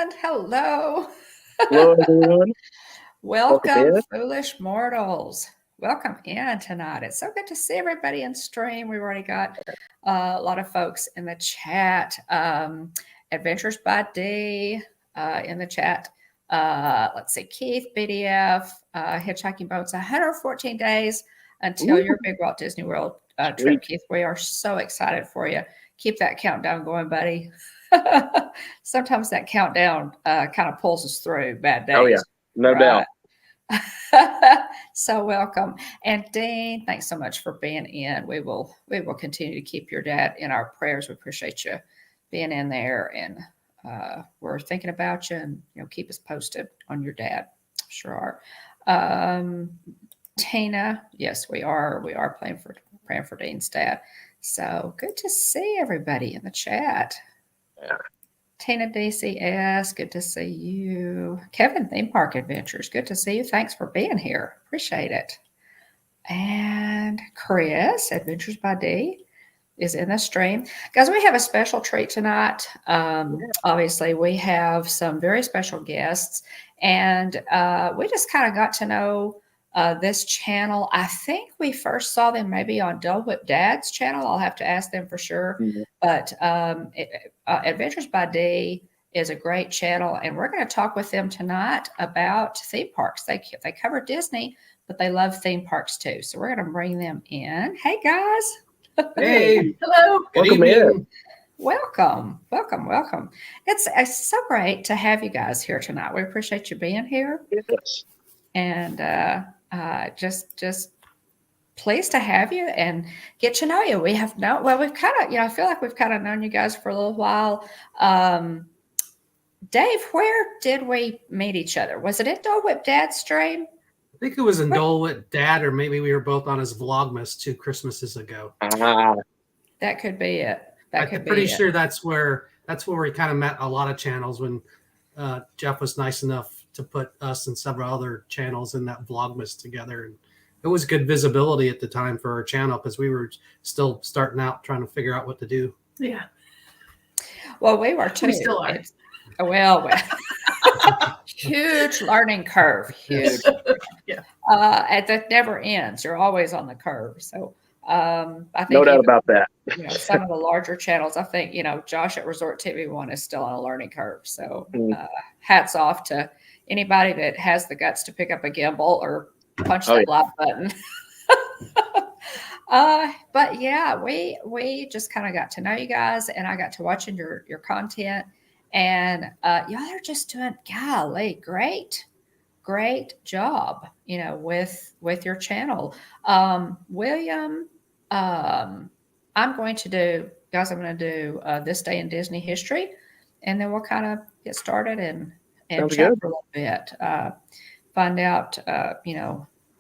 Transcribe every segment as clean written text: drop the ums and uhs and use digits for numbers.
And hello. Hello, everyone. Welcome, foolish mortals. Welcome in tonight. It's so good to see everybody in stream. We've already got a lot of folks in the chat. Adventures by D in the chat. Let's see, Keith, BDF, Hitchhiking Bones, 114 days until your big Walt Disney World trip, Keith. We are so excited for you. Keep that countdown going, buddy. Sometimes that countdown kind of pulls us through bad days. Oh yeah, no doubt. So welcome. And Dean, thanks so much for being in. We will continue to keep your dad in our prayers. We appreciate you being in there, and we're thinking about you, and keep us posted on your dad. Sure are. Tina, yes, we are praying for Dean's dad. So good to see everybody in the chat. Yeah. Tina DCS, good to see you. Kevin, Theme Park Adventures, good to see you. Thanks for being here. Appreciate it. And Chris, Adventures by D, is in the stream. Guys, we have a special treat tonight. Obviously, we have some very special guests, and we just kind of got to know this channel. I think we first saw them maybe on Dole Whip Dad's channel. I'll have to ask them for sure. Mm-hmm. But Adventures by D is a great channel, and we're going to talk with them tonight about theme parks. They cover Disney, but they love theme parks too. So we're going to bring them in. Hey, guys. Hey. Hello. Welcome in. Welcome. It's so great to have you guys here tonight. We appreciate you being here. Yes. And just pleased to have you and get to know you. We've kind of, I feel like we've kind of known you guys for a little while. Dave, where did we meet each other? Was it at Dole Whip Dad's stream? I think it was in Dole Whip Dad, or maybe we were both on his Vlogmas 2 Christmases ago. That could be it. I'm pretty sure that's where we kind of met a lot of channels when Jeff was nice enough to put us and several other channels in that Vlogmas together. And it was good visibility at the time for our channel because we were still starting out trying to figure out what to do. Yeah. Well, we were too. We still are. Well, huge learning curve. Huge. Yeah. That never ends. You're always on the curve. So I think no doubt about that. Some of the larger channels, I think, Josh at Resort TV 1 is still on a learning curve. So hats off to anybody that has the guts to pick up a gimbal or punch that like button. But yeah, we just kind of got to know you guys, and I got to watching your content, and y'all are just doing, golly, great job, with your channel. William, I'm going to do This Day in Disney History, and then we'll kind of get started and chat for a little bit, find out,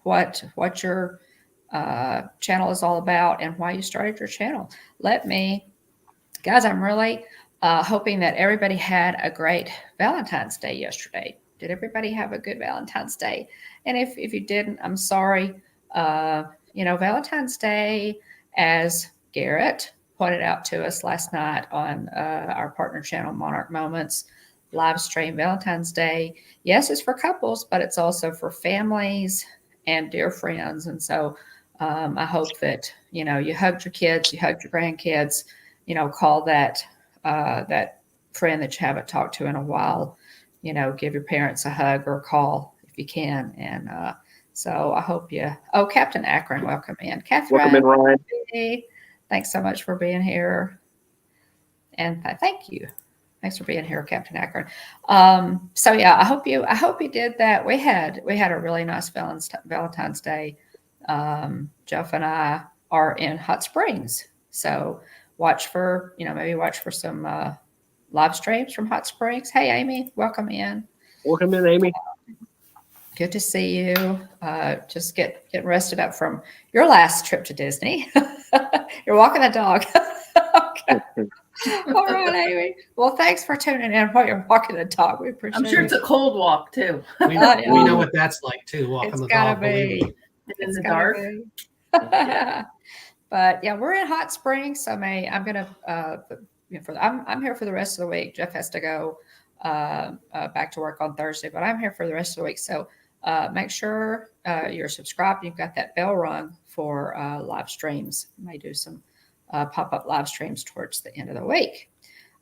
what your channel is all about and why you started your channel. Guys, I'm really hoping that everybody had a great Valentine's Day yesterday. Did everybody have a good Valentine's Day? And if you didn't, I'm sorry. Valentine's Day, as Garrett pointed out to us last night on our partner channel, Monarch Moments live stream, Valentine's Day, yes, it's for couples, but it's also for families and dear friends. And so I hope that, you hugged your kids, you hugged your grandkids, call that friend that you haven't talked to in a while, give your parents a hug or a call if you can. And so I hope Captain Akron, welcome in. Catherine, welcome in, Ryan. Thanks so much for being here. And thank you. Thanks for being here, Captain Akron. So yeah, I hope you did that. We had a really nice Valentine's Day. Jeff and I are in Hot Springs, so watch for some live streams from Hot Springs. Hey, Amy, welcome in. Welcome in, Amy. Good to see you. Just getting rested up from your last trip to Disney. You're walking the dog. Okay. All right, Amy. Well, thanks for tuning in while you're walking the dog. We appreciate it. I'm sure it's a cold walk too. We know what that's like too, walking it's the gotta dog. Be. In the dark. But yeah, we're in Hot Springs. So I'm gonna I'm here for the rest of the week. Jeff has to go back to work on Thursday, but I'm here for the rest of the week. So make sure you're subscribed. You've got that bell rung for live streams. May do some pop-up live streams towards the end of the week.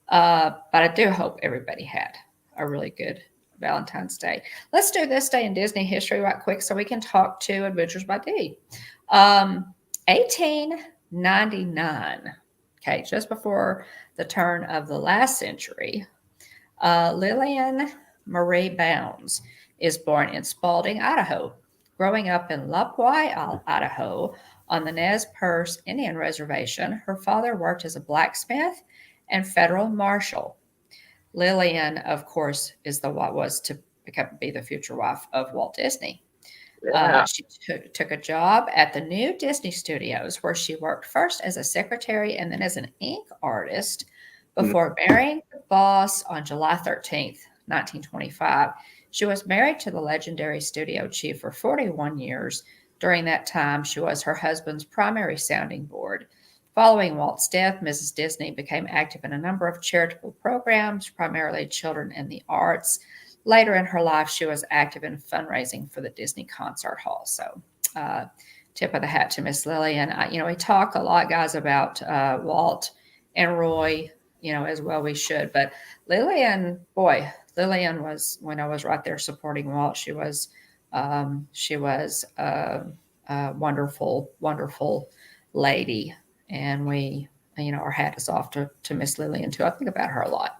But I do hope everybody had a really good Valentine's Day. Let's do this day in Disney history right quick so we can talk to Adventures by Dee. 1899, okay, just before the turn of the last century, Lillian Marie Bounds is born in Spalding, Idaho. Growing up in Lapwai, Idaho, on the Nez Perce Indian Reservation, her father worked as a blacksmith and federal marshal. Lillian, of course, is was to be the future wife of Walt Disney. Yeah. She took a job at the new Disney Studios, where she worked first as a secretary and then as an ink artist before marrying the boss on July 13th, 1925. She was married to the legendary studio chief for 41 years. During that time, she was her husband's primary sounding board. Following Walt's death, Mrs. Disney became active in a number of charitable programs, primarily children and the arts. Later in her life, she was active in fundraising for the Disney Concert Hall. So, tip of the hat to Miss Lillian. We talk a lot, guys, about Walt and Roy, as well we should. But Lillian was, when I was right there supporting Walt, she was a wonderful, wonderful lady. And we, our hat is off to Miss Lillian, too. I think about her a lot.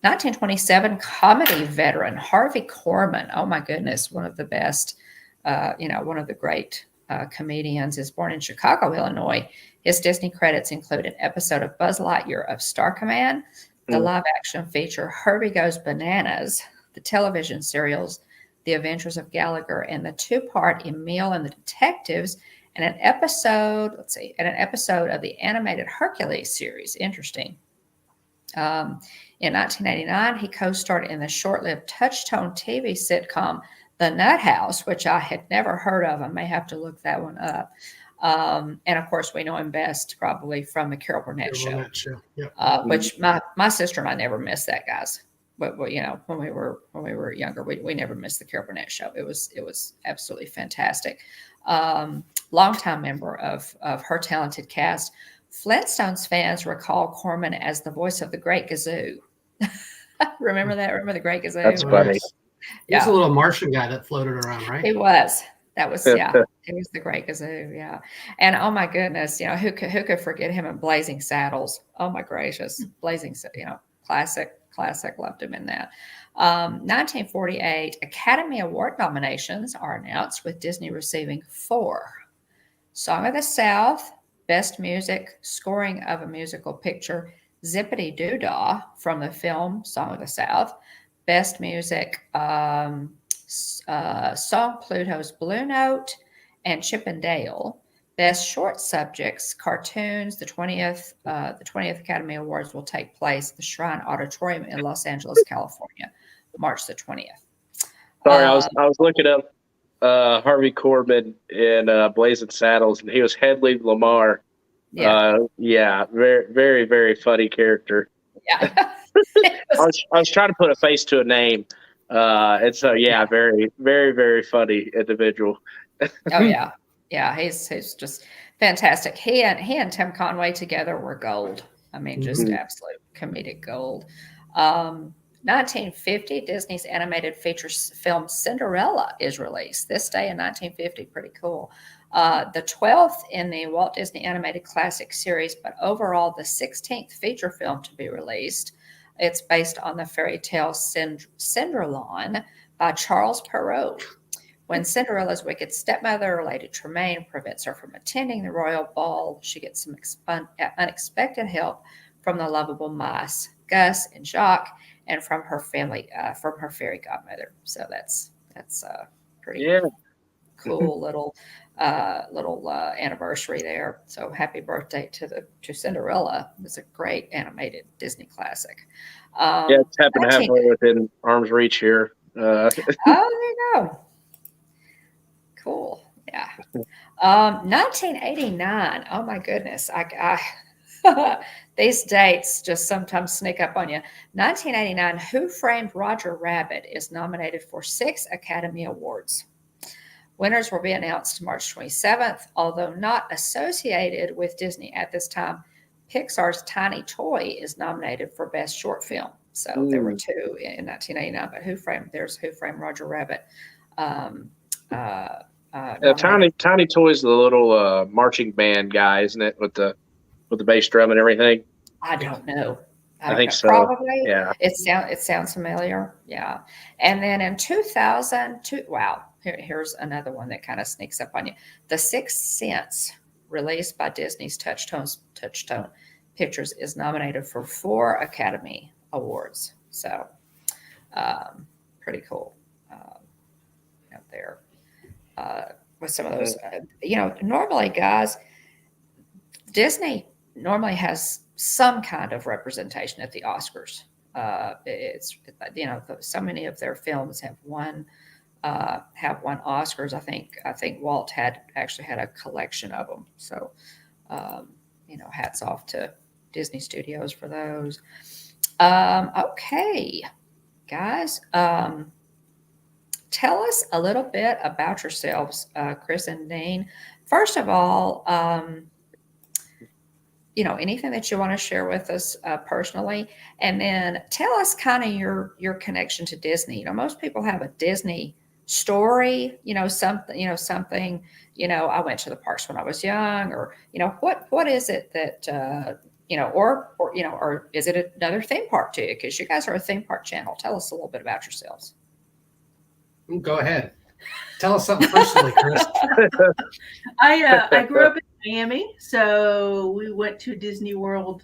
1927 comedy veteran Harvey Corman. Oh, my goodness. One of the best, one of the great comedians, is born in Chicago, Illinois. His Disney credits include an episode of Buzz Lightyear of Star Command, the live-action feature Herbie Goes Bananas, the television serials The Adventures of Gallagher, and the two-part Emil and the Detectives, and an episode of the animated Hercules series. Interesting. In 1989, he co-starred in the short-lived Touchstone TV sitcom The Nut House, which I had never heard of. I may have to look that one up. And of course, we know him best probably from the Carol Burnett Show. Yep. Which my sister and I never missed that, guys. But when we were younger, we never missed the Carol Burnett Show. It was absolutely fantastic. Longtime member of her talented cast. Flintstones fans recall Corman as the voice of the Great Gazoo. Remember that? Remember the Great Gazoo? That's funny. He's a little Martian guy that floated around, right? He was. That was, yeah. He was the Great Gazoo, yeah. And oh my goodness, who could forget him in Blazing Saddles? Oh my gracious, classic. Loved him in that. 1948 Academy Award nominations are announced, with Disney receiving 4: Song of the South, Best Music, Scoring of a Musical Picture, Zippity Doo Dah from the film Song of the South, Best Music, Song Pluto's Blue Note, and Chippendale. Best Short Subjects, Cartoons. The 20th Academy Awards will take place at the Shrine Auditorium in Los Angeles, California, March the 20th. Sorry, I was looking up Harvey Corman in Blazing Saddles, and he was Hedley Lamar. Yeah. Very, very, very funny character. Yeah. I was trying to put a face to a name, and so very, very, very funny individual. Oh yeah. Yeah, he's just fantastic. He and Tim Conway together were gold. I mean, just absolute comedic gold. 1950, Disney's animated feature film Cinderella is released this day in 1950. Pretty cool. The 12th in the Walt Disney Animated Classic series, but overall the 16th feature film to be released. It's based on the fairy tale Cinderella by Charles Perrault. When Cinderella's wicked stepmother, Lady Tremaine, prevents her from attending the royal ball, she gets some unexpected help from the lovable mice, Gus and Jacques, and from her family, from her fairy godmother. So that's pretty cool little anniversary there. So happy birthday to Cinderella. It's a great animated Disney classic. It's happened to have her within arm's reach here. Oh, there you go. Cool. Yeah. 1989. Oh my goodness. I These dates just sometimes sneak up on you. 1989, Who Framed Roger Rabbit is nominated for 6 Academy Awards. Winners will be announced March 27th, although not associated with Disney at this time. Pixar's Tiny Toy is nominated for Best Short Film. So there were 2 in 1989, but there's Who Framed Roger Rabbit. Tiny Toy's the little marching band guy, isn't it? With the bass drum and everything. I don't know. I think so. Probably. Yeah. It sounds familiar. Yeah. And then in 2002, wow, here's another one that kind of sneaks up on you. The Sixth Sense, released by Disney's Touchstone Pictures, is nominated for 4 Academy Awards. So, pretty cool out there with some of those. Normally, guys, Disney normally has some kind of representation at the Oscars. So many of their films have won Oscars. I think Walt actually had a collection of them. So, hats off to Disney Studios for those. Okay, guys, tell us a little bit about yourselves, Kris and Dean. First of all, anything that you want to share with us personally, and then tell us kind of your connection to Disney. Most people have a Disney story, something, I went to the parks when I was young, or, what is it that, or is it another theme park to you? Because you guys are a theme park channel. Tell us a little bit about yourselves. Go ahead. Tell us something personally, Kris. I grew up in Miami, so we went to Disney World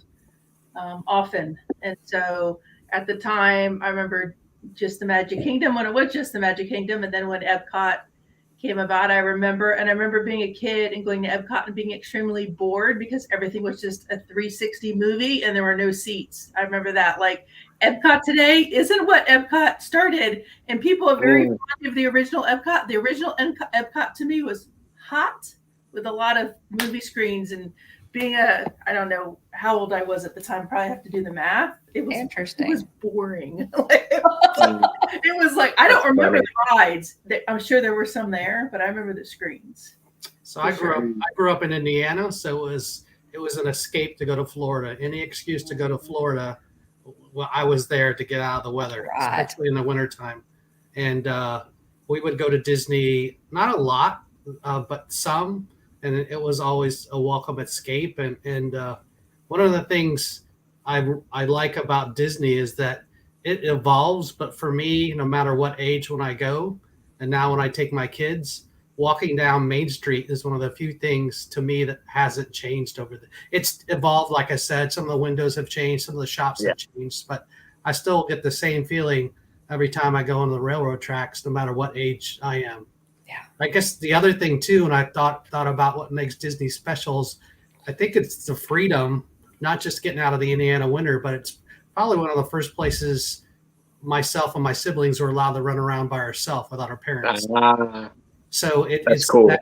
often. And so at the time, I remember just the Magic Kingdom when it was just the Magic Kingdom. And then when Epcot came about, I remember being a kid and going to Epcot and being extremely bored because everything was just a 360 movie and there were no seats. I remember that. Like, Epcot today isn't what Epcot started, and people are very fond of the original Epcot. The original Epcot to me was hot with a lot of movie screens, and being I don't know how old I was at the time, probably have to do the math. It was interesting. It was boring. It was like, I don't remember the rides. I'm sure there were some there, but I remember the screens. So I grew up in Indiana, so it was an escape to go to Florida. Any excuse to go to Florida, well, I was there to get out of the weather, especially in the wintertime. And we would go to Disney, not a lot, but some, and it was always a welcome escape. And one of the things I like about Disney is that it evolves, but for me, no matter what age when I go, and now when I take my kids, walking down Main Street is one of the few things to me that hasn't changed it's evolved. Like I said, some of the windows have changed, some of the shops have changed, but I still get the same feeling every time I go on the railroad tracks, no matter what age I am. Yeah. I guess the other thing too, and I thought about what makes Disney specials, I think it's the freedom, not just getting out of the Indiana winter, but it's probably one of the first places myself and my siblings were allowed to run around by ourselves without our parents. So it's cool.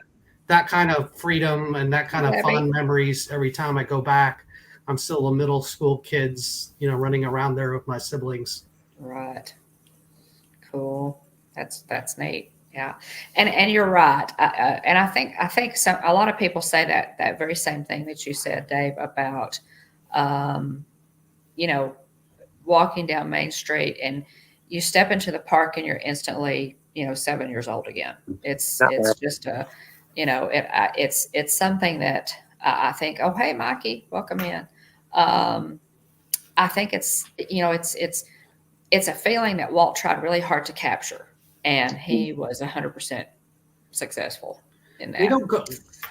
that kind of freedom and that kind of fun memories every time I go back. I'm still a middle school kids, running around there with my siblings. Right. Cool. That's neat. Yeah. And you're right. And I think a lot of people say that very same thing that you said, Dave, about, walking down Main Street and you step into the park and you're instantly, 7 years old again. It's just it's something that I think, oh, hey, Mikey, welcome in. I think it's a feeling that Walt tried really hard to capture, and he was 100% successful in that.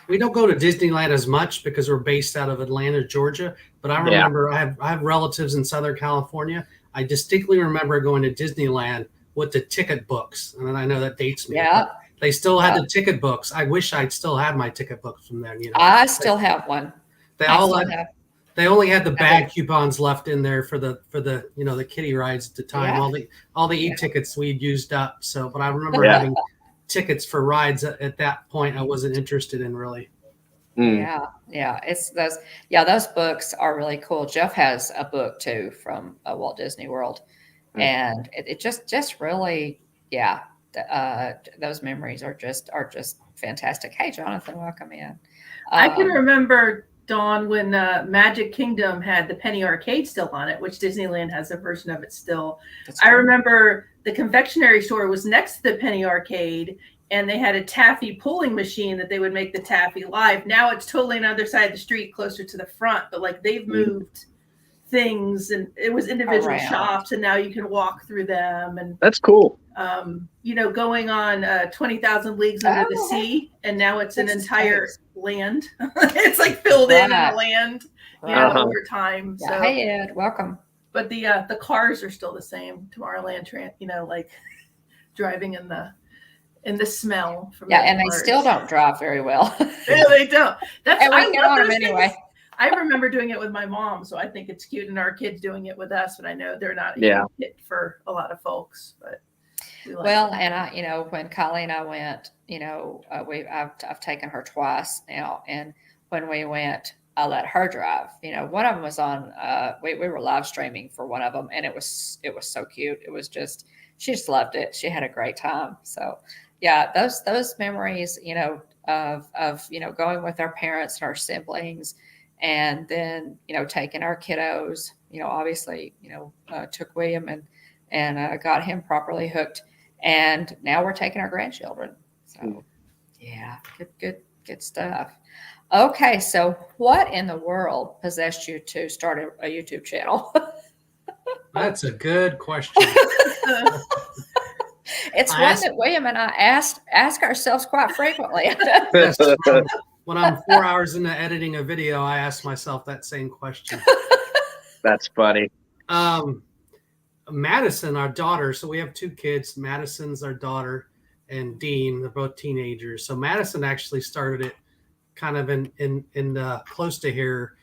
We don't go to Disneyland as much because we're based out of Atlanta, Georgia. But I remember I have relatives in Southern California. I distinctly remember going to Disneyland with the ticket books, and I know that dates me. Yeah, they still had the ticket books. I wish I'd still had my ticket books from then. I still have one. They only had the bag coupons left in there for the the kiddie rides at the time. Yeah. All the e-tickets we'd used up. So, but I remember having tickets for rides at that point I wasn't interested in really. Yeah. It's those. Yeah, those books are really cool. Jeff has a book too from Walt Disney World, and it just really, yeah. Those memories are just fantastic. Hey, Jonathan, welcome in. I can remember, Dawn, when Magic Kingdom had the Penny Arcade still on it, which Disneyland has a version of it still. I remember the confectionery store was next to the Penny Arcade, and they had a taffy pulling machine that they would make the taffy live. Now it's totally on the other side of the street, closer to the front, but like they've moved things, and it was individual shops, and now you can walk through them. And that's cool. Going on 20,000 Leagues Under the Sea, and now it's an entire land. It's like filled in the land, over time. Yeah. So, hey, Ed, welcome. But the cars are still the same. Tomorrowland, like driving in the smell from and cars. They still don't drive very well. Yeah, they don't. That's and we get on them anyway. I remember doing it with my mom, so I think it's cute, and our kids doing it with us. But I know they're not hit for a lot of folks. But and I, when Kylie and I went, I've taken her twice now, and when we went, I let her drive. One of them was on. We were live streaming for one of them, and it was so cute. It was just, she just loved it. She had a great time. So, yeah, those memories, of going with our parents and our siblings, and then taking our kiddos. Obviously, took William and got him properly hooked, and now we're taking our grandchildren. So, yeah, good stuff. Okay, so what in the world possessed you to start a YouTube channel? That's a good question. It's one that William and I ask ourselves quite frequently. Yes, when I'm 4 hours into editing a video, I ask myself that same question. That's funny. Madison, our daughter, so we have two kids. Madison's our daughter, and Dean, they're both teenagers. So Madison actually started it kind of in close to here,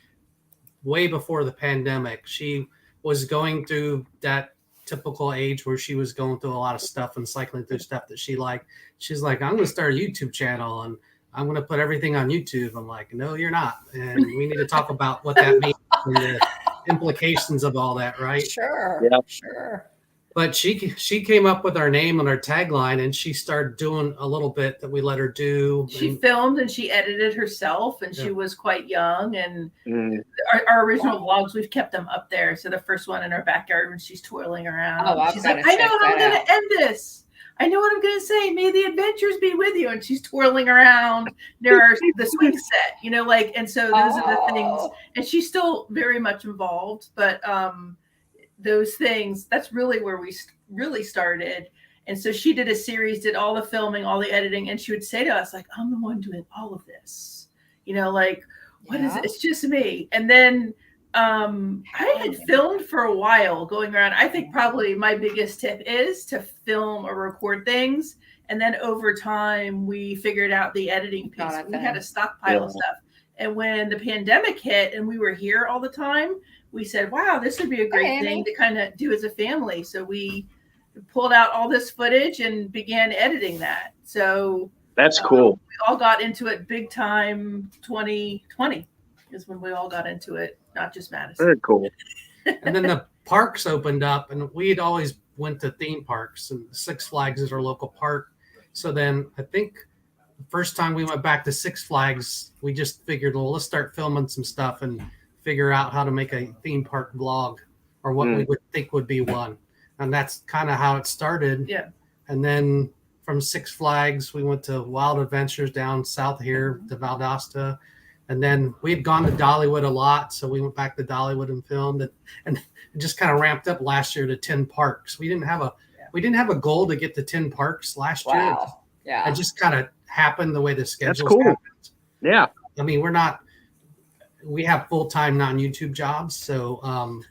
way before the pandemic. She was going through that typical age where she was going through a lot of stuff and cycling through stuff that she liked. She's like, I'm going to start a YouTube channel and I'm going to put everything on YouTube. I'm like, no, you're not. And we need to talk about what that means and the implications of all that, right? Sure. Yeah. Sure. But she came up with our name and our tagline, and she started doing a little bit that we let her do. She filmed and she edited herself, and she was quite young. And our original vlogs, we've kept them up there. So the first one in our backyard when she's twirling around. Oh, she's like, I know how I'm going to end this. I know what I'm going to say. May the adventures be with you. And she's twirling around near the swing set, and so those are the things. And she's still very much involved, but those things, that's really where we really started. And so she did a series, did all the filming, all the editing, and she would say to us, like, I'm the one doing all of this. What is it? It's just me. And then I had filmed for a while going around. I think probably my biggest tip is to film or record things. And then over time, we figured out the editing piece. We had a stockpile of stuff. And when the pandemic hit and we were here all the time, we said, wow, this would be a great thing to kind of do as a family. So we pulled out all this footage and began editing that. So that's cool. We all got into it big time. 2020 is when we all got into it, not just Madison. Very cool. And then the parks opened up, and we had always went to theme parks, and Six Flags is our local park. So then I think the first time we went back to Six Flags, we just figured, well, let's start filming some stuff and figure out how to make a theme park vlog, or what we would think would be one. And that's kind of how it started. Yeah. And then from Six Flags, we went to Wild Adventures down south here to Valdosta. And then we had gone to Dollywood a lot. So we went back to Dollywood and filmed it. And it just kind of ramped up last year to 10 parks. We didn't have a goal to get to 10 parks last year. Yeah. It just kind of happened the way the schedule happened. Yeah. I mean, we have full-time non-YouTube jobs, so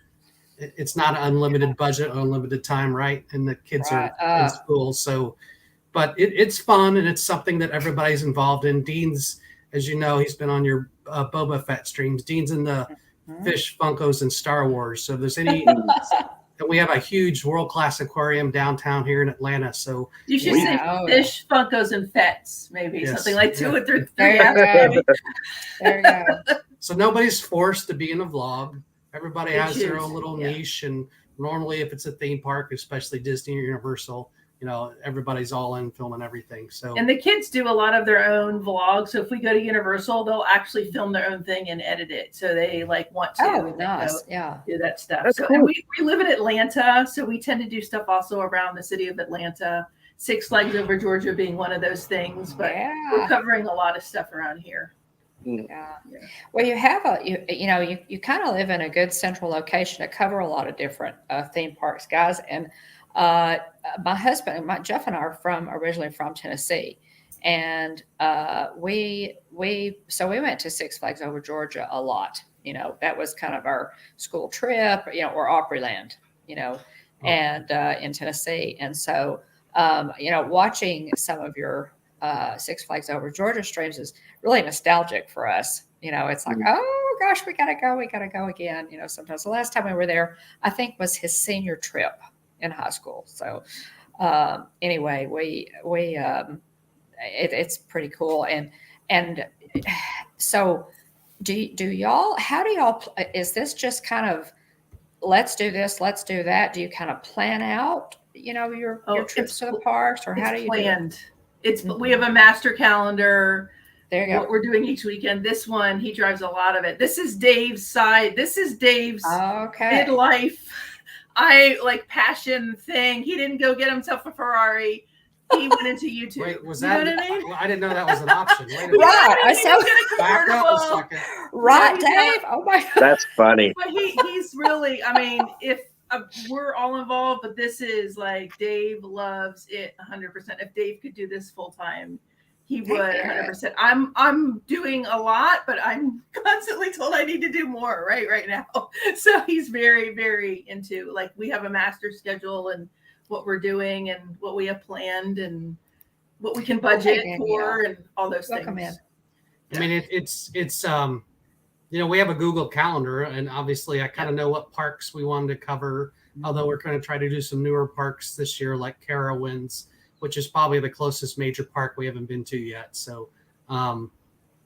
it's not an unlimited budget, unlimited time, right? And the kids are in school, so. But it's fun, and it's something that everybody's involved in. Dean's, as you know, he's been on your Boba Fett streams. Dean's in the Fish Funkos and Star Wars. So if there's any And we have a huge world-class aquarium downtown here in Atlanta. So you should say fish, Funkos, and Fets, maybe something like 2 or 3. There you go. There you go. So nobody's forced to be in a vlog. Everybody They has their choose. own little Yeah. niche. And normally if it's a theme park, especially Disney or Universal, everybody's all in filming everything. So And the kids do a lot of their own vlogs. So if we go to Universal, they'll actually film their own thing and edit it. So they want to Nice. Yeah. do that stuff. That's So cool. and we live in Atlanta, so we tend to do stuff also around the city of Atlanta. Six Flags Over Georgia being one of those things, but we're covering a lot of stuff around here. Yeah. Well, you have you kind of live in a good central location to cover a lot of different theme parks, guys. And my husband, Jeff and I are originally from Tennessee, and we went to Six Flags Over Georgia a lot. That was kind of our school trip, or Opryland, and in Tennessee. And so, watching some of your Six Flags Over Georgia streams is really nostalgic for us. It's like, oh gosh, we gotta go again. Sometimes the last time we were there, I think, was his senior trip in high school. So anyway, it's pretty cool. And so do y'all, how do y'all, is this just kind of, let's do this, let's do that? Do you kind of plan out, your trips to the parks, or how do you planned? do it? We have a master calendar. There you go. What we're doing each weekend. This one, he drives a lot of it. This is Dave's side. This is Dave's midlife, passion thing. He didn't go get himself a Ferrari. He went into YouTube. Wait, was you that? Know what I mean? I didn't know that was an option. Wait a minute. Right. Back up a second. Right, Dave. Oh my God. That's funny. But he's really. I mean, if we're all involved, but this is Dave loves it 100%. If Dave could do this full time, he would 100%. I'm doing a lot, but I'm constantly told I need to do more right now. So he's very, very into, we have a master schedule and what we're doing and what we have planned and what we can budget for and all those things. I mean, it's we have a Google Calendar, and obviously I kind of know what parks we wanted to cover, although we're going to try to do some newer parks this year, like Carowinds, which is probably the closest major park we haven't been to yet. So, and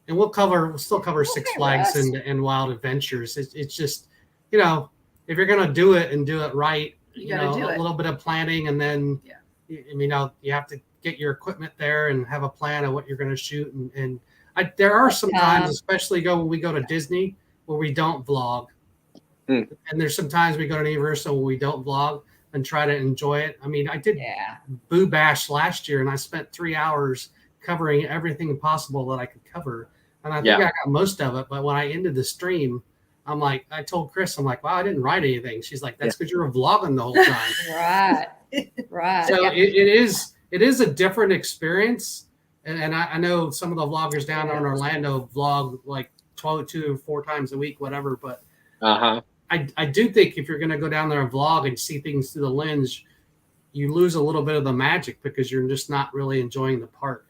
we'll still cover Six Flags and Wild Adventures. It's just, if you're going to do it and do it right, a little bit of planning, and then, you have to get your equipment there and have a plan of what you're going to shoot. And there are some times, especially when we go to Disney, where we don't vlog. And there's some times we go to Universal where we don't vlog and try to enjoy it. I mean, I did Boo Bash last year, and I spent 3 hours covering everything possible that I could cover. And I think I got most of it. But when I ended the stream, I told Kris, wow, I didn't write anything. She's like, that's because you were vlogging the whole time. Right. So it is a different experience. And I know some of the vloggers down in Orlando vlog 2 or 4 times a week, whatever. But I do think if you're going to go down there and vlog and see things through the lens, you lose a little bit of the magic because you're just not really enjoying the park.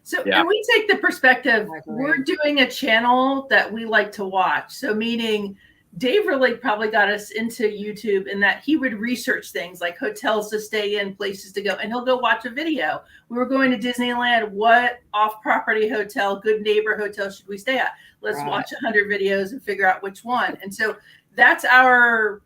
So and we take the perspective, we're doing a channel that we like to watch. So meaning Dave really probably got us into YouTube in that he would research things like hotels to stay in, places to go, and he'll go watch a video. We were going to Disneyland. What off-property hotel, good neighbor hotel should we stay at? Let's watch 100 videos and figure out which one. And so that's our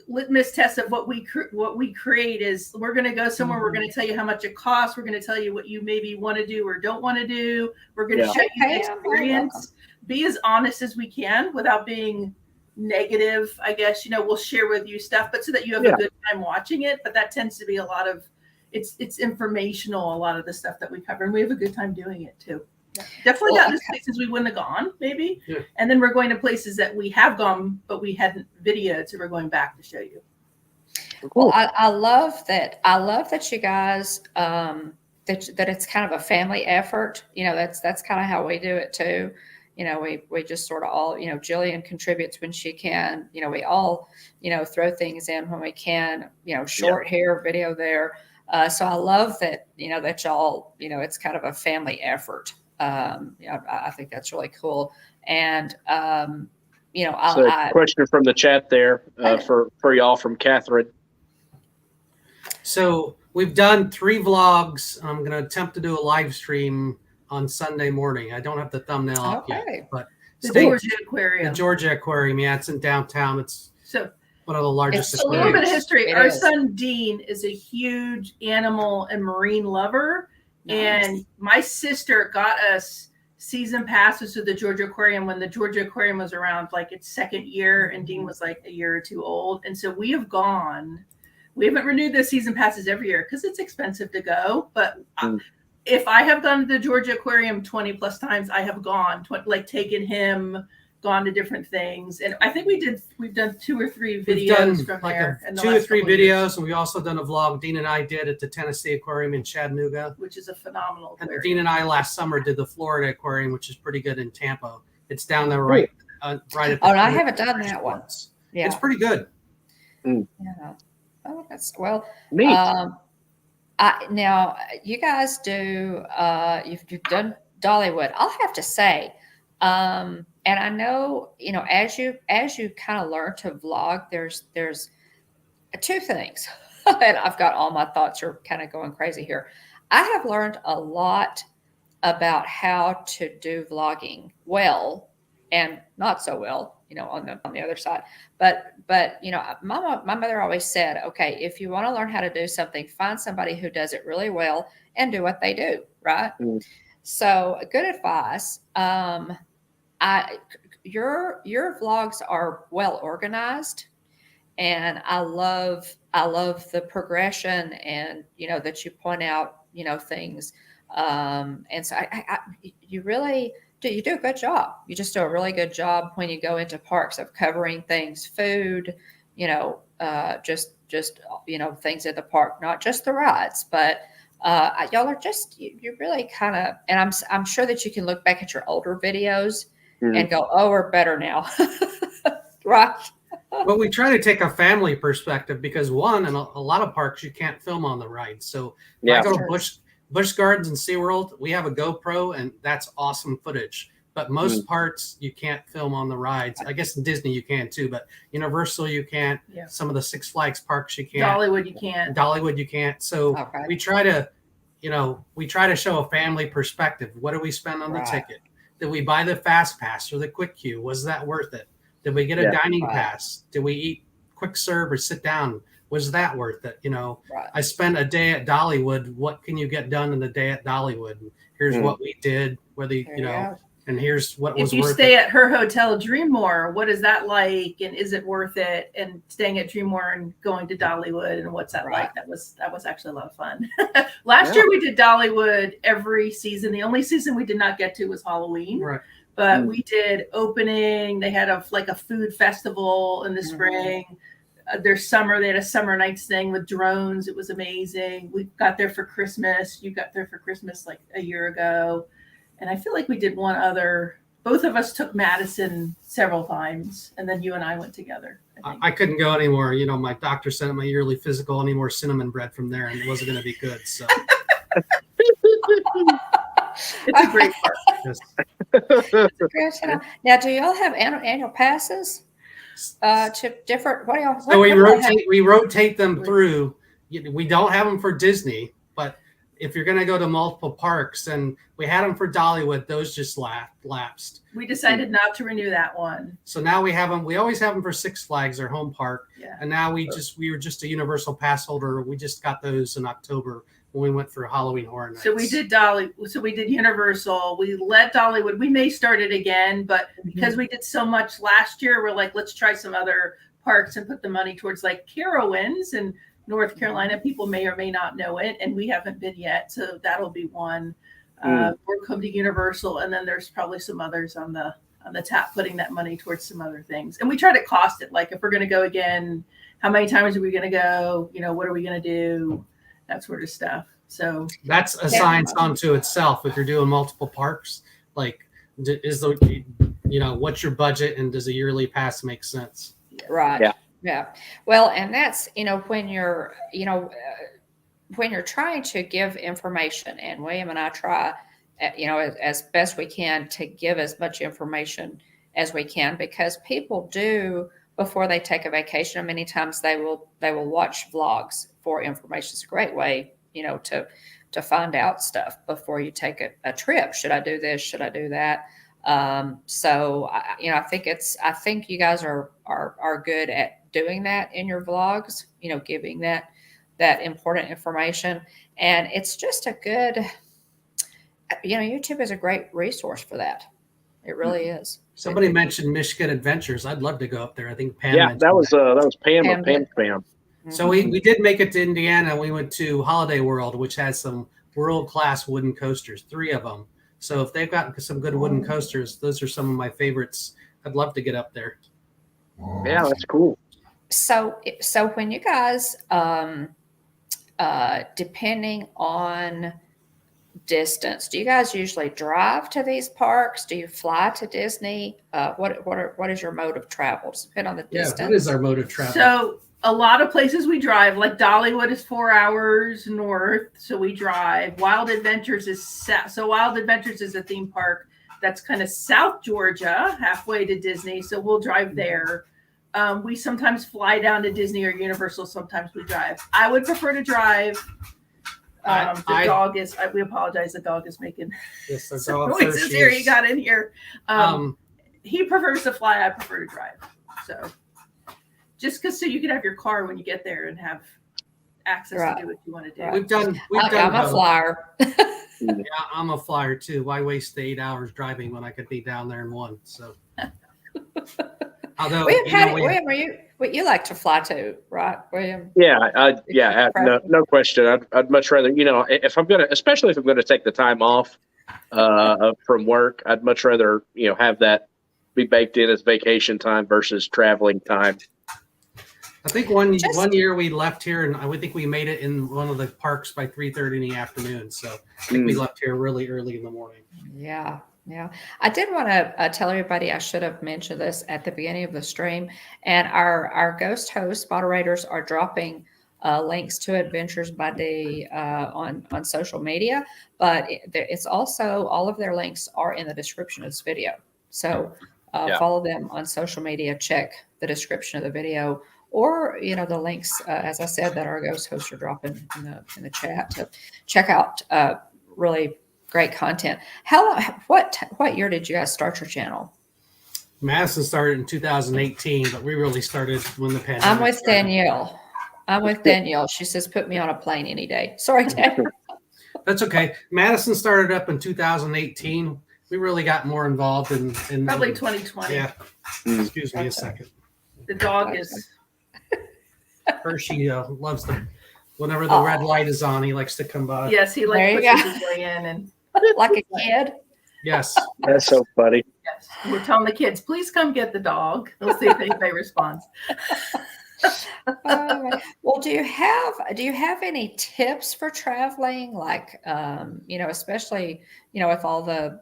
litmus test of what we create is we're going to go somewhere. We're going to tell you how much it costs. We're going to tell you what you maybe want to do or don't want to do. We're going to show you the experience. Be as honest as we can without being negative. I guess, we'll share with you stuff, but so that you have a good time watching it. But that tends to be a lot of it's informational, a lot of the stuff that we cover, and we have a good time doing it too. Definitely gotten to places we wouldn't have gone, maybe. And then we're going to places that we have gone, but we hadn't videoed, so we're going back to show you. Well, I love that. I love that you guys that it's kind of a family effort. That's kind of how we do it too. We just sort of all, Jillian contributes when she can. We all, throw things in when we can. Short here, video there. So I love that. That y'all, it's kind of a family effort. I think that's really cool. And you know, So question from the chat there for y'all from Catherine. So we've done 3 vlogs. I'm going to attempt to do a live stream on Sunday morning. I don't have the thumbnail up yet, but the Georgia Aquarium. The Georgia Aquarium, yeah, it's in downtown. It's one of the largest. It's a little bit of history. Our son Dean is a huge animal and marine lover, and my sister got us season passes to the Georgia Aquarium when the Georgia Aquarium was around like its 2nd year, and Dean was like a year or 2 old, and so we have gone. We haven't renewed the season passes every year because it's expensive to go, but. If I have gone to the Georgia Aquarium 20 plus times, I have gone, like taken him, gone to different things. And I think we've done 2 or 3 videos from like there. 2 or 3 videos. And we also done a vlog Dean and I did at the Tennessee Aquarium in Chattanooga. Which is a phenomenal aquarium. And Dean and I last summer did the Florida Aquarium, which is pretty good in Tampa. It's down there right at the I haven't done that one. Yeah. It's pretty good. Yeah. Oh, that's neat. Now you guys do you've done Dollywood. I'll have to say, and I know, you know, as you kind of learn to vlog, there's 2 things, and I've got all my thoughts are kind of going crazy here. I have learned a lot about how to do vlogging well and not so well, you know, on the other side. But you know, my mother always said, okay, if you want to learn how to do something, find somebody who does it really well and do what they do, right? So good advice. Your vlogs are well organized, and I love the progression, and you know that you point out, you know, things, and so you do a good job. You just do a really good job when you go into parks of covering things, food, you know, just you know, things at the park, not just the rides, but y'all are just you really kind of, and I'm sure that you can look back at your older videos and go, oh, we're better now, right? Well, we try to take a family perspective because in a lot of parks you can't film on the rides. So I go to Busch Gardens and SeaWorld, we have a GoPro, and that's awesome footage. But most parts you can't film on the rides. I guess in Disney you can too, but Universal you can't. Yeah. Some of the Six Flags parks you can't. Dollywood you can't. So we try to, you know, show a family perspective. What do we spend on the ticket? Did we buy the fast pass or the quick queue? Was that worth it? Did we get a dining pass? Did we eat quick serve or sit down? Was that worth it? You know, I spent a day at Dollywood. What can you get done in a day at Dollywood? And here's what we did, whether, you know, and here's what was worth it. If you stay at her hotel, Dreammore, what is that like? And is it worth it? And staying at Dreammore and going to Dollywood, and what's that like? That was actually a lot of fun. Last year we did Dollywood every season. The only season we did not get to was Halloween. Right. But we did opening. They had a food festival in the spring. They had a summer nights thing with drones. It was amazing. We got there for Christmas. You got there for Christmas like a year ago. And I feel like we did one other. Both of us took Madison several times, and then you and I went together. I couldn't go anymore. You know, my doctor sent my yearly physical, any more cinnamon bread from there, and it wasn't going to be good. So it's a great park. Now, do y'all have annual passes to different? What do y'all? So we rotate them through. We don't have them for Disney, but if you're going to go to multiple parks, and we had them for Dollywood, those just lapsed. We decided not to renew that one. So now we have them. We always have them for Six Flags, our home park. Yeah. And now we were just a Universal pass holder. We just got those in October when we went for Halloween Horror Nights. So we did we did Universal. We let Dollywood. We may start it again, but because we did so much last year, we're like, let's try some other parks and put the money towards like Carowinds and North Carolina. People may or may not know it, and we haven't been yet, so that'll be one. We'll come to Universal, and then there's probably some others on the tap, putting that money towards some other things. And we try to cost it, like if we're going to go again, how many times are we going to go? You know, what are we going to do? That sort of stuff. So that's a science unto itself. If you're doing multiple parks, like what's your budget, and does a yearly pass make sense? Right. Yeah. Well, and that's, when you're trying to give information, and William and I try, as best we can to give as much information as we can, because people do, before they take a vacation, and many times they will watch vlogs for information. It's a great way, to find out stuff before you take a trip. Should I do this? Should I do that? So I think you guys are good at doing that in your vlogs, giving that important information. And it's just a good, YouTube is a great resource for that. It really is. Somebody mentioned Michigan Adventures. I'd love to go up there. I think Pam. Yeah, that was Pam. Pam. So we did make it to Indiana. We went to Holiday World, which has some world-class wooden coasters, 3 of them. So if they've got some good wooden coasters, those are some of my favorites. I'd love to get up there. Yeah, that's cool. So when you guys, depending on distance, do you guys usually drive to these parks? Do you fly to Disney? What is your mode of travel? Does it depend on the distance? Yeah, what is our mode of travel? So a lot of places we drive, like Dollywood is 4 hours north, so we drive. Wild Adventures is so Wild Adventures is a theme park that's kind of South Georgia, halfway to Disney, so we'll drive there. We sometimes fly down to Disney or Universal. Sometimes we drive. I would prefer to drive. Dog is. We apologize. The dog is making some noises here. He got in here. He prefers to fly. I prefer to drive. So, just because so you can have your car when you get there and have access to do what you want to do. We've done. I'm a flyer. Yeah, I'm a flyer too. Why waste 8 hours driving when I could be down there in 1? So. Although, William, you like to fly too, right, William? Yeah, no question. I'd much rather, if I'm especially if I'm gonna take the time off from work, I'd much rather, have that be baked in as vacation time versus traveling time. I think one year we left here, and I think we made it in one of the parks by 3:30 in the afternoon. So I think we left here really early in the morning. Yeah. Yeah, I did want to tell everybody, I should have mentioned this at the beginning of the stream, and our ghost host moderators are dropping links to Adventures by Day on social media, but it's also, all of their links are in the description of this video. So follow them on social media, check the description of the video, or, the links, as I said, that our ghost hosts are dropping in the chat to check out really great content. What year did you guys start your channel? Madison started in 2018, but we really started when the pandemic I'm with started. Danielle. She says, put me on a plane any day. Sorry, Danielle. That's okay. Madison started up in 2018. We really got more involved in probably 2020. Yeah. Excuse me a second. The dog is. Hershey loves whenever the red light is on, he likes to come by. Yes, he pushes his way in and. Like a kid. Yes. That's so funny. Yes. We're telling the kids, please come get the dog. We'll see if anybody responds. Well, do you have any tips for traveling? Like, especially, if all the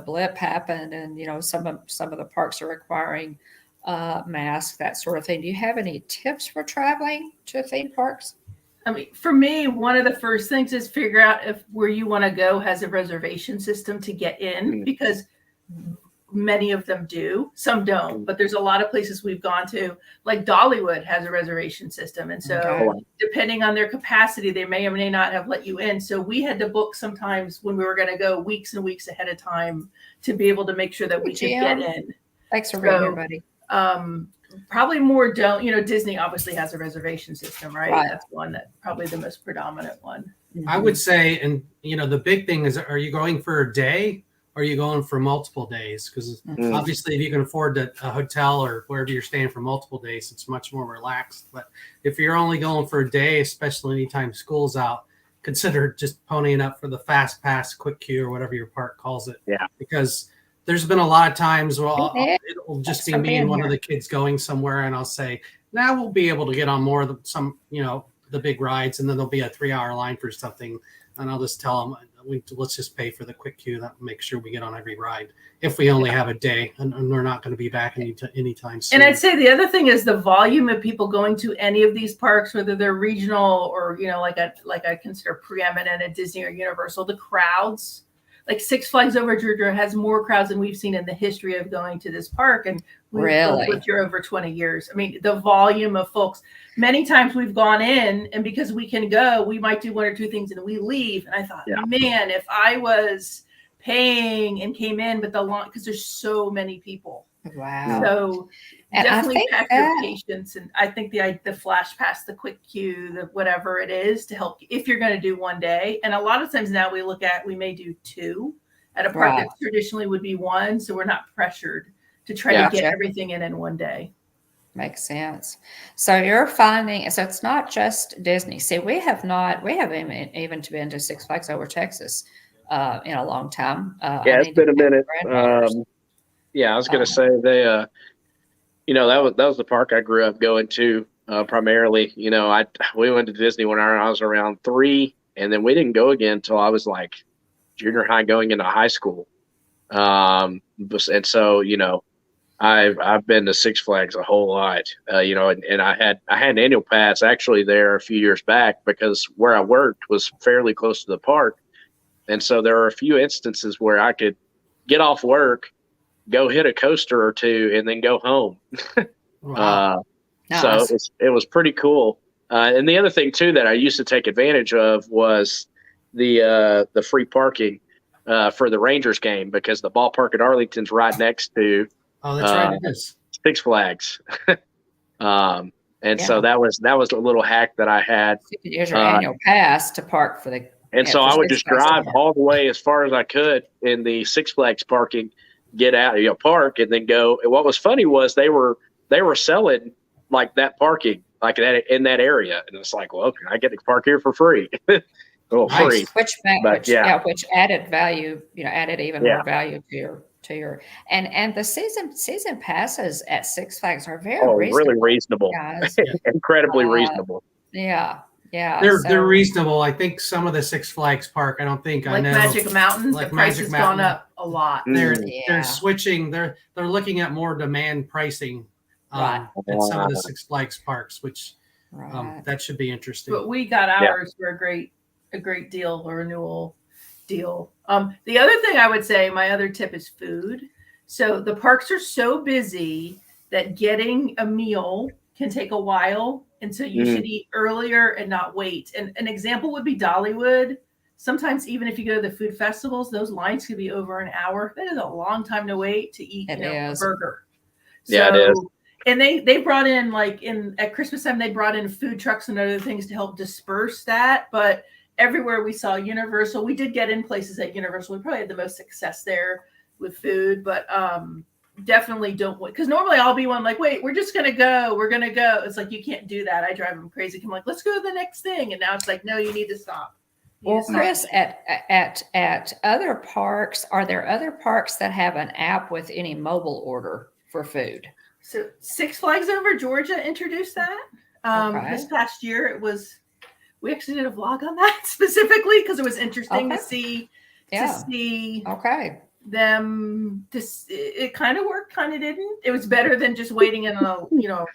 blip happened and, some of the parks are requiring masks, that sort of thing. Do you have any tips for traveling to theme parks? I mean, for me, one of the first things is figure out if where you want to go has a reservation system to get in, because many of them do, some don't, but there's a lot of places we've gone to, like Dollywood has a reservation system. And so depending on their capacity, they may or may not have let you in. So we had to book sometimes when we were going to go weeks and weeks ahead of time to be able to make sure that we could get in. Thanks for being here, buddy. Probably more don't, Disney obviously has a reservation system, right? That's one that probably the most predominant one. I would say, and the big thing is, are you going for a day or are you going for multiple days? Because obviously if you can afford a hotel or wherever you're staying for multiple days, it's much more relaxed. But if you're only going for a day, especially anytime school's out, consider just ponying up for the fast pass, quick queue, or whatever your park calls it. Yeah. Because there's been a lot of times where it'll just be me and one of the kids going somewhere, and I'll say, now we'll be able to get on more of the big rides, and then there'll be a 3-hour line for something, and I'll just tell them, let's just pay for the quick queue, that make sure we get on every ride if we only have a day, and we're not going to be back anytime soon. And I'd say the other thing is the volume of people going to any of these parks, whether they're regional or like I consider preeminent at Disney or Universal, the crowds. like Six Flags Over Georgia has more crowds than we've seen in the history of going to this park. And we've Really? lived here over 20 years. I mean, the volume of folks, many times we've gone in, and because we can go, we might do one or two things and we leave. And I thought, man, if I was paying and came in, but the long, because there's so many people. Wow. So And definitely pack your patience. And I think the flash pass, the quick queue, the whatever it is to help if you're going to do one day. And a lot of times now we may do two at a park that traditionally would be one. So we're not pressured to try to get everything in one day. Makes sense. So you're finding, so it's not just Disney. See, we haven't even been to Six Flags Over Texas in a long time. It's been a minute. I was going to say that was the park I grew up going to primarily. We went to Disney when I was around 3, and then we didn't go again until I was like junior high going into high school. And so, I've been to Six Flags a whole lot, and I had an annual pass actually there a few years back because where I worked was fairly close to the park. And so there are a few instances where I could get off work, go hit a coaster or two, and then go home. Wow. Nice. So it was pretty cool. And the other thing too that I used to take advantage of was the free parking for the Rangers game because the ballpark at Arlington's right next to that's right. It is. Six Flags. So that was a little hack that I had. You could use your annual pass to park for the. And so I would just drive all the way as far as I could in the Six Flags parking, get out, park, and then go. And what was funny was they were selling like that parking, like in that area, and it's like, well, I get to park here for free. Free, which added value, added even more value to your and the season passes at Six Flags are really reasonable, guys. Incredibly reasonable. Yeah. They're reasonable. I think some of the Six Flags park, I don't think I know. Magic Mountain, the price has gone up a lot. They're switching. They're looking at more demand pricing at some of the Six Flags parks, which that should be interesting. But we got ours for a great deal, a renewal deal. The other thing I would say, my other tip is food. So the parks are so busy that getting a meal can take a while. And so you should eat earlier and not wait. And an example would be Dollywood. Sometimes even if you go to the food festivals, those lines could be over an hour. That is a long time to wait to eat a burger. So, it is. And they brought in at Christmas time, they brought in food trucks and other things to help disperse that. But everywhere we saw Universal, we did get in places at Universal. We probably had the most success there with food, but definitely don't wait. Because normally I'll be one like, wait, we're just going to go. We're going to go. It's like, you can't do that. I drive them crazy. I'm like, let's go to the next thing. And now it's like, no, you need to stop. Well, Kris, at other parks, are there other parks that have an app with any mobile order for food? So Six Flags Over Georgia introduced that. This past year, we actually did a vlog on that specifically because it was interesting to see them. It kind of worked, kind of didn't. It was better than just waiting in a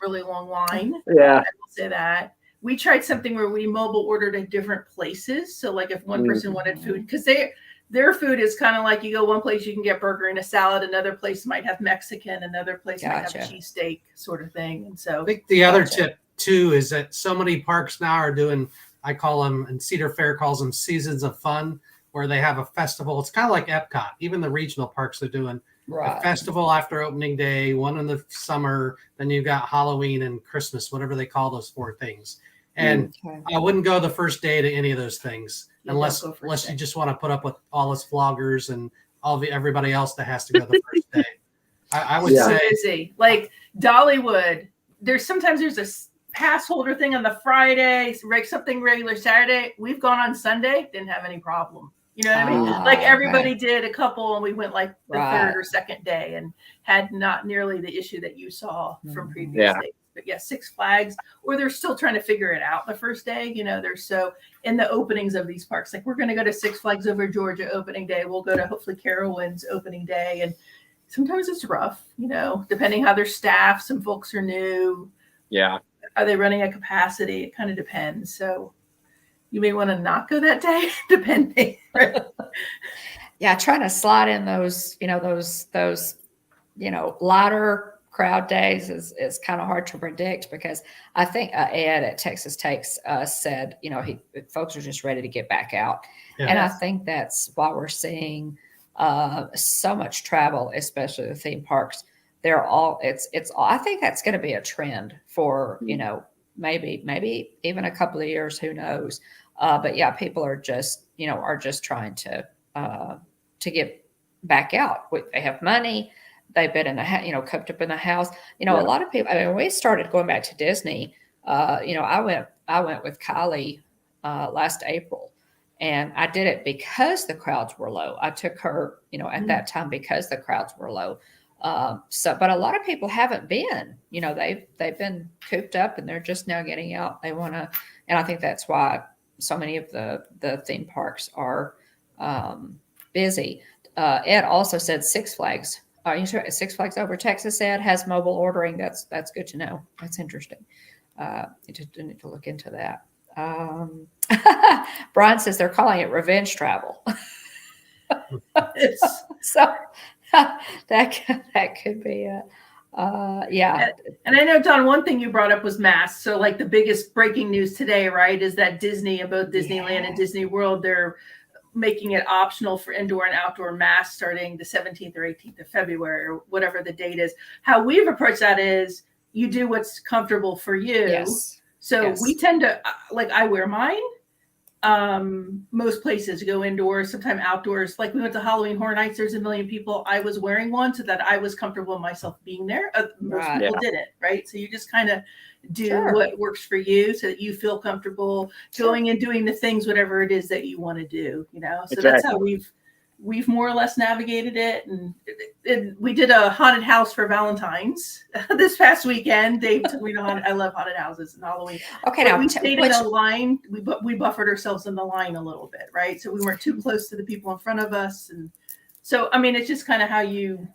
really long line. Yeah, I will say that. We tried something where we mobile ordered at different places. So like if one person wanted food, because their food is kind of like you go one place, you can get burger and a salad. Another place might have Mexican. Another place might have a cheesesteak sort of thing. And so I think the other tip too is that so many parks now are doing, I call them, and Cedar Fair calls them seasons of fun, where they have a festival. It's kind of like Epcot. Even the regional parks are doing a festival after opening day, one in the summer, then you've got Halloween and Christmas, whatever they call those 4 things. And I wouldn't go the first day to any of those things unless you just want to put up with all us vloggers and everybody else that has to go the first day. I would say busy. Like Dollywood, there's a pass holder thing on the Friday, something regular Saturday. We've gone on Sunday, didn't have any problem. You know what I mean? Like everybody did a couple, and we went like the third or second day and had not nearly the issue that you saw from previous days. But Six Flags, or they're still trying to figure it out the first day. They're so in the openings of these parks. Like we're going to go to Six Flags Over Georgia opening day. We'll go to hopefully Carowinds opening day. And sometimes it's rough, depending how they're staffed. Some folks are new. Yeah. Are they running at capacity? It kind of depends. So you may want to not go that day, depending. Yeah, trying to slide in those, lighter crowd days is kind of hard to predict, because I think Ed at Texas Takes said, folks are just ready to get back out. Yeah. And I think that's why we're seeing so much travel, especially the theme parks. They're all, I think that's going to be a trend for, maybe even a couple of years, who knows? But yeah, people are just trying to get back out. They have money. They've been in the cooped up in the house. A lot of people. I mean, we started going back to Disney. I went with Kylie last April, and I did it because the crowds were low. I took her, at that time, because the crowds were low. But a lot of people haven't been. They've been cooped up, and they're just now getting out. They want to, and I think that's why so many of the theme parks are busy. Ed also said Six Flags. Six Flags Over Texas, Ed, has mobile ordering. That's good to know. That's interesting. You need to look into that. Brian says they're calling it revenge travel. So that could be yeah. And I know, Don, one thing you brought up was masks. So like the biggest breaking news today, right, is that Disney, and both Disneyland and Disney World, they're making it optional for indoor and outdoor masks starting the 17th or 18th of February, or whatever the date is. How we've approached that is you do what's comfortable for you. Yes. So we tend to, I wear mine. Most places go indoors, sometimes outdoors. Like we went to Halloween Horror Nights, there's a million people. I was wearing one so that I was comfortable myself being there. Most people didn't, right? So you just kind of do what works for you so that you feel comfortable going and doing the things, whatever it is that you want to do, So that's how we've more or less navigated it. And we did a haunted house for Valentine's this past weekend. Dave took me to I love haunted houses and Halloween. Okay, now we stayed in a line. We buffered ourselves in the line a little bit, right? So we weren't too close to the people in front of us. And so, I mean, it's just kind of how you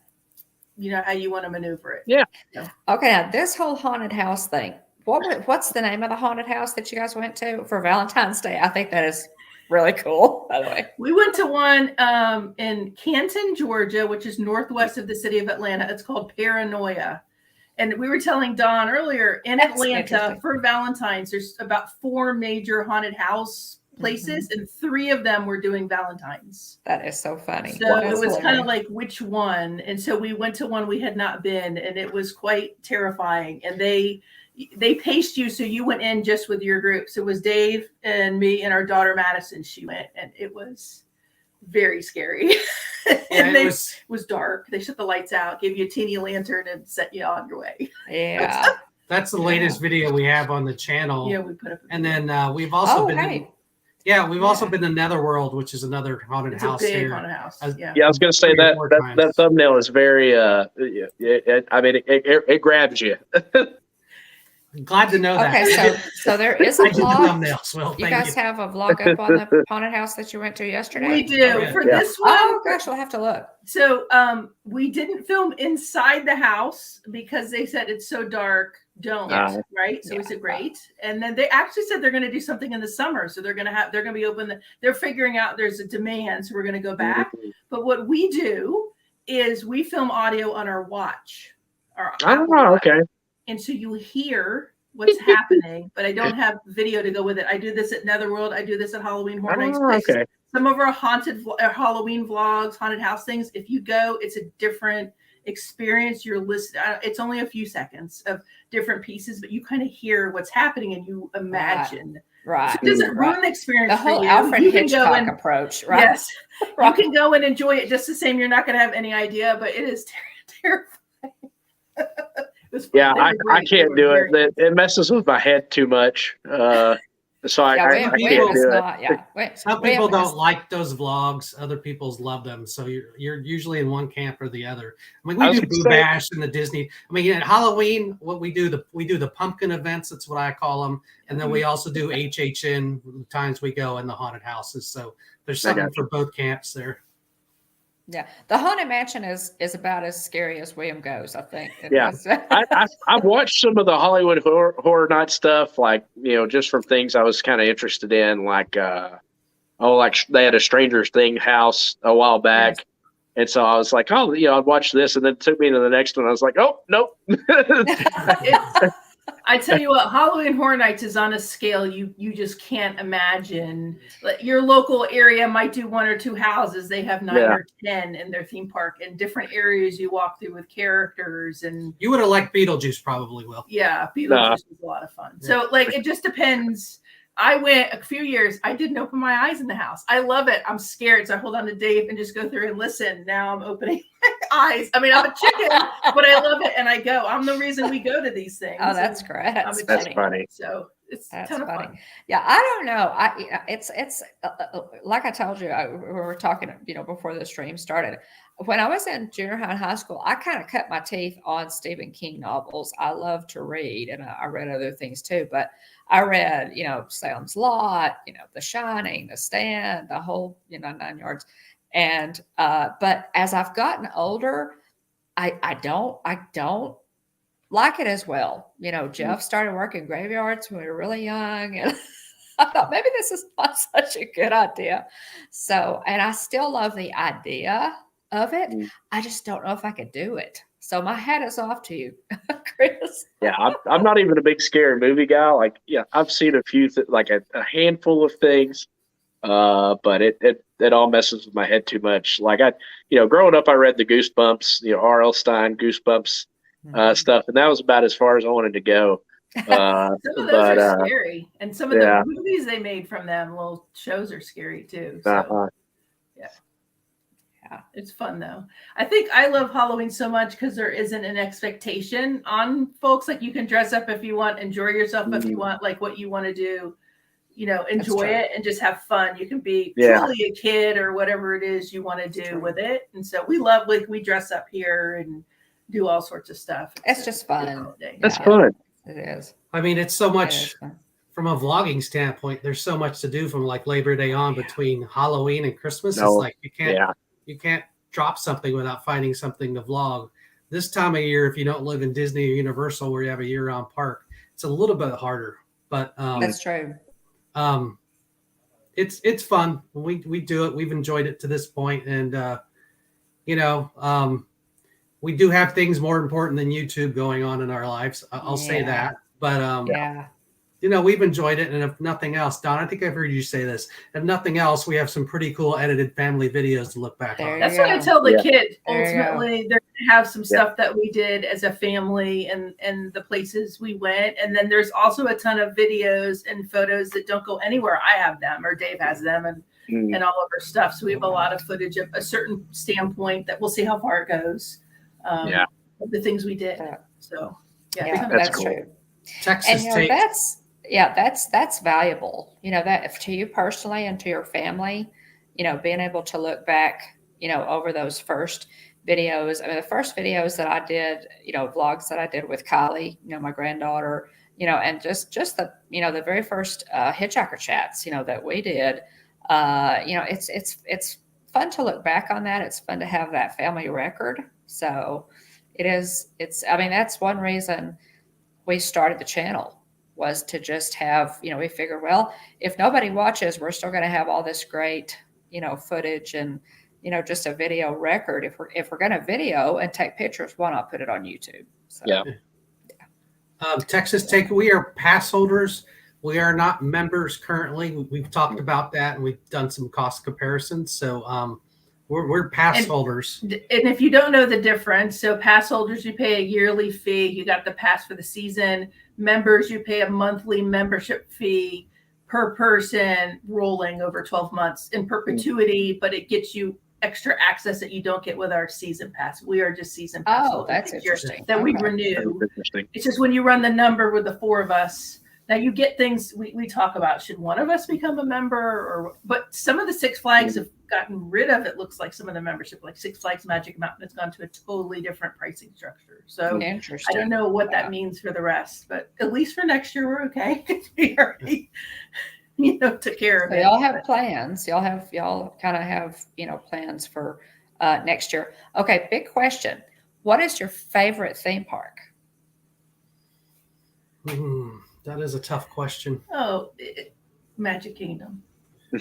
want to maneuver it. Yeah. So. Okay, now this whole haunted house thing. What's the name of the haunted house that you guys went to for Valentine's Day? I think that is really cool, by the way. We went to one in Canton, Georgia, which is northwest of the city of Atlanta. It's called Paranoia. And we were telling Don earlier, in Atlanta for Valentine's, there's about 4 major haunted house places, and 3 of them were doing Valentine's. That is so funny. So it was kind of like, which one? And so we went to one we had not been, and it was quite terrifying. And they paced you, so you went in just with your group. So it was Dave and me and our daughter Madison. She went, and it was very scary. And it was dark. They shut the lights out, gave you a teeny lantern, and set you on your way. Yeah, that's the latest video we have on the channel. Yeah, we put up. And then we've also been. Also been to Netherworld, which is another haunted house here. Haunted house. I was going to say that thumbnail is very. It grabs you. Glad to know that. Okay, so there is a vlog. Well, you guys have a vlog up on the haunted house that you went to yesterday? We do. For this one. Oh, gosh, we'll have to look. So we didn't film inside the house because they said it's so dark. Don't, right? So we said, great. And then they actually said they're going to do something in the summer. So they're going to be open. They're figuring out there's a demand. So we're going to go back. But what we do is we film audio on our watch. Okay. And so you hear what's happening, but I don't have video to go with it. I do this at Netherworld. I do this at Halloween Horror Nights. Okay. Some of our Halloween vlogs, haunted house things, if you go, it's a different experience. You're listening. It's only a few seconds of different pieces, but you kind of hear what's happening and you imagine. Right. So it doesn't ruin the experience. The whole for you. Alfred Hitchcock approach, right? Yes. Right. You can go and enjoy it just the same. You're not going to have any idea, but it is terrifying. I can't do it. It messes with my head too much. So I can't do it. Some people don't like those vlogs. Other people's love them. So you're usually in one camp or the other. I mean, we do Boo Bash and the Disney. I mean, at Halloween, what we do the pumpkin events. That's what I call them. And then we also do HHN the times we go in the haunted houses. So there's something for both camps there. Yeah, the Haunted Mansion is about as scary as William Goes, I think. I've watched some of the Hollywood horror night stuff, like just from things I was kind of interested in, like like they had a Stranger Thing house a while back. Yes. And so I was like, oh, I'd watch this, and then it took me to the next one. I was like, oh, nope. I tell you what, Halloween Horror Nights is on a scale you just can't imagine. Like, your local area might do 1 or 2 houses. They have 9 or 10 in their theme park, and different areas you walk through with characters. And you would have liked Beetlejuice, probably, Will. Yeah, Beetlejuice was a lot of fun. Yeah. So it just depends. I went a few years. I didn't open my eyes in the house. I love it. I'm scared, so I hold on to Dave and just go through and listen. Now I'm opening my eyes. I mean, I'm a chicken, but I love it, and I go. I'm the reason we go to these things. Oh, that's great. That's funny. So it's a ton of fun. Yeah, I don't know. It's like I told you, we were talking, before the stream started. When I was in junior high and high school, I kind of cut my teeth on Stephen King novels. I love to read, and I read other things too, but I read, Salem's Lot, The Shining, The Stand, the whole, 9 yards. And, but as I've gotten older, I don't like it as well. Jeff started working graveyards when we were really young, and I thought maybe this is not such a good idea. So, and I still love the idea of it. I just don't know if I could do it. So my hat is off to you, Kris. Yeah, I'm not even a big scary movie guy. Like, I've seen a few, like a handful of things, but it all messes with my head too much. Like growing up, I read the Goosebumps, R.L. Stein Goosebumps stuff, and that was about as far as I wanted to go. Some of those are scary, and some of the movies they made from them, little shows, are scary too. So. Yeah, it's fun though. I think I love Halloween so much because there isn't an expectation on folks. Like, you can dress up if you want, enjoy yourself if you want, like what you want to do, enjoy it and just have fun. You can be truly a kid or whatever it is you want to do with it. And so we love, we dress up here and do all sorts of stuff. It's just fun. That's fun. It is. I mean, it's so much from a vlogging standpoint. There's so much to do from like Labor Day on between Halloween and Christmas. It's like you can't drop something without finding something to vlog. This time of year, if you don't live in Disney or Universal where you have a year-round park, it's a little bit harder. But that's true. It's fun. We do it. We've enjoyed it to this point, and we do have things more important than YouTube going on in our lives. I'll say that. But we've enjoyed it. And if nothing else, Don, I think I've heard you say this. If nothing else, we have some pretty cool edited family videos to look back on. That's what I tell the kids. Ultimately, they're going to have some stuff that we did as a family and the places we went. And then there's also a ton of videos and photos that don't go anywhere. I have them, or Dave has them, and all of our stuff. So we have a lot of footage of a certain standpoint that we'll see how far it goes. Of the things we did. So that's cool. True. Texas and that's valuable. That to you personally and to your family, being able to look back, over those first videos. I mean, the first videos that I did, vlogs that I did with Kylie, my granddaughter, and just the, the very first Hitchhiker chats, that we did. It's fun to look back on that. It's fun to have that family record. So that's one reason we started the channel, was to just have, we figured, well, if nobody watches, we're still going to have all this great, footage and, just a video record. If we're going to video and take pictures, why not put it on YouTube? So, Texas Take, we are pass holders. We are not members currently. We've talked about that, and we've done some cost comparisons. So, we're pass holders. And if you don't know the difference, so pass holders, you pay a yearly fee. You got the pass for the season. Members, you pay a monthly membership fee per person, rolling over 12 months in perpetuity, but it gets you extra access that you don't get with our season pass. We are just season pass. Oh, that's interesting. That we renew. It's just when you run the number with the 4 of us, now you get things we talk about. Should one of us become a member, but some of the Six Flags have gotten rid of, it looks like, some of the membership, like Six Flags Magic Mountain has gone to a totally different pricing structure. So I don't know what that means for the rest, but at least for next year, we're okay. We already, took care of it. Y'all have plans. Y'all kind of have, plans for next year. Okay. Big question. What is your favorite theme park? That is a tough question. Oh, Magic Kingdom.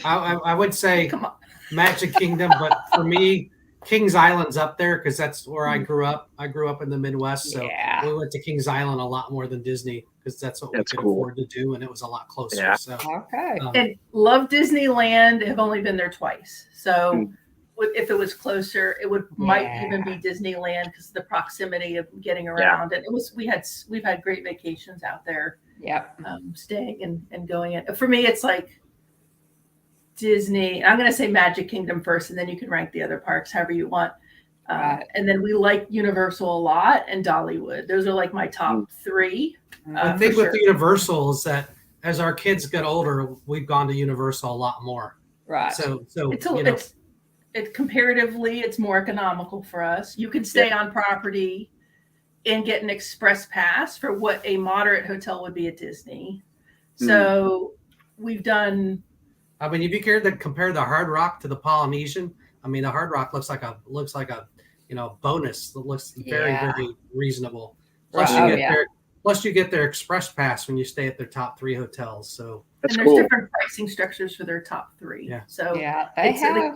I would say Come on. Magic Kingdom, but for me, Kings Island's up there because that's where I grew up. I grew up in the Midwest, so Yeah. we went to Kings Island a lot more than Disney because that's what we could cool. afford to do, and it was a lot closer. Yeah. So Okay. And love Disneyland. Have only been there twice. So if it was closer, it might even be Disneyland because of the proximity of getting around. And we've had great vacations out there. Yep. Staying and going in. For me, it's like Disney. I'm going to say Magic Kingdom first, and then you can rank the other parks however you want. Right. And then we like Universal a lot and Dollywood. Those are like my top three. the thing with Universal is that as our kids get older, we've gone to Universal a lot more. Right. So it's comparatively, it's more economical for us. You can stay on property and get an express pass for what a moderate hotel would be at Disney. So we've done. I mean, if you care to compare the Hard Rock to the Polynesian, I mean, the Hard Rock looks like a bonus that looks very reasonable. Plus you get their express pass when you stay at their top 3 hotels. So that's there's different pricing structures for their top 3. Yeah. So they have.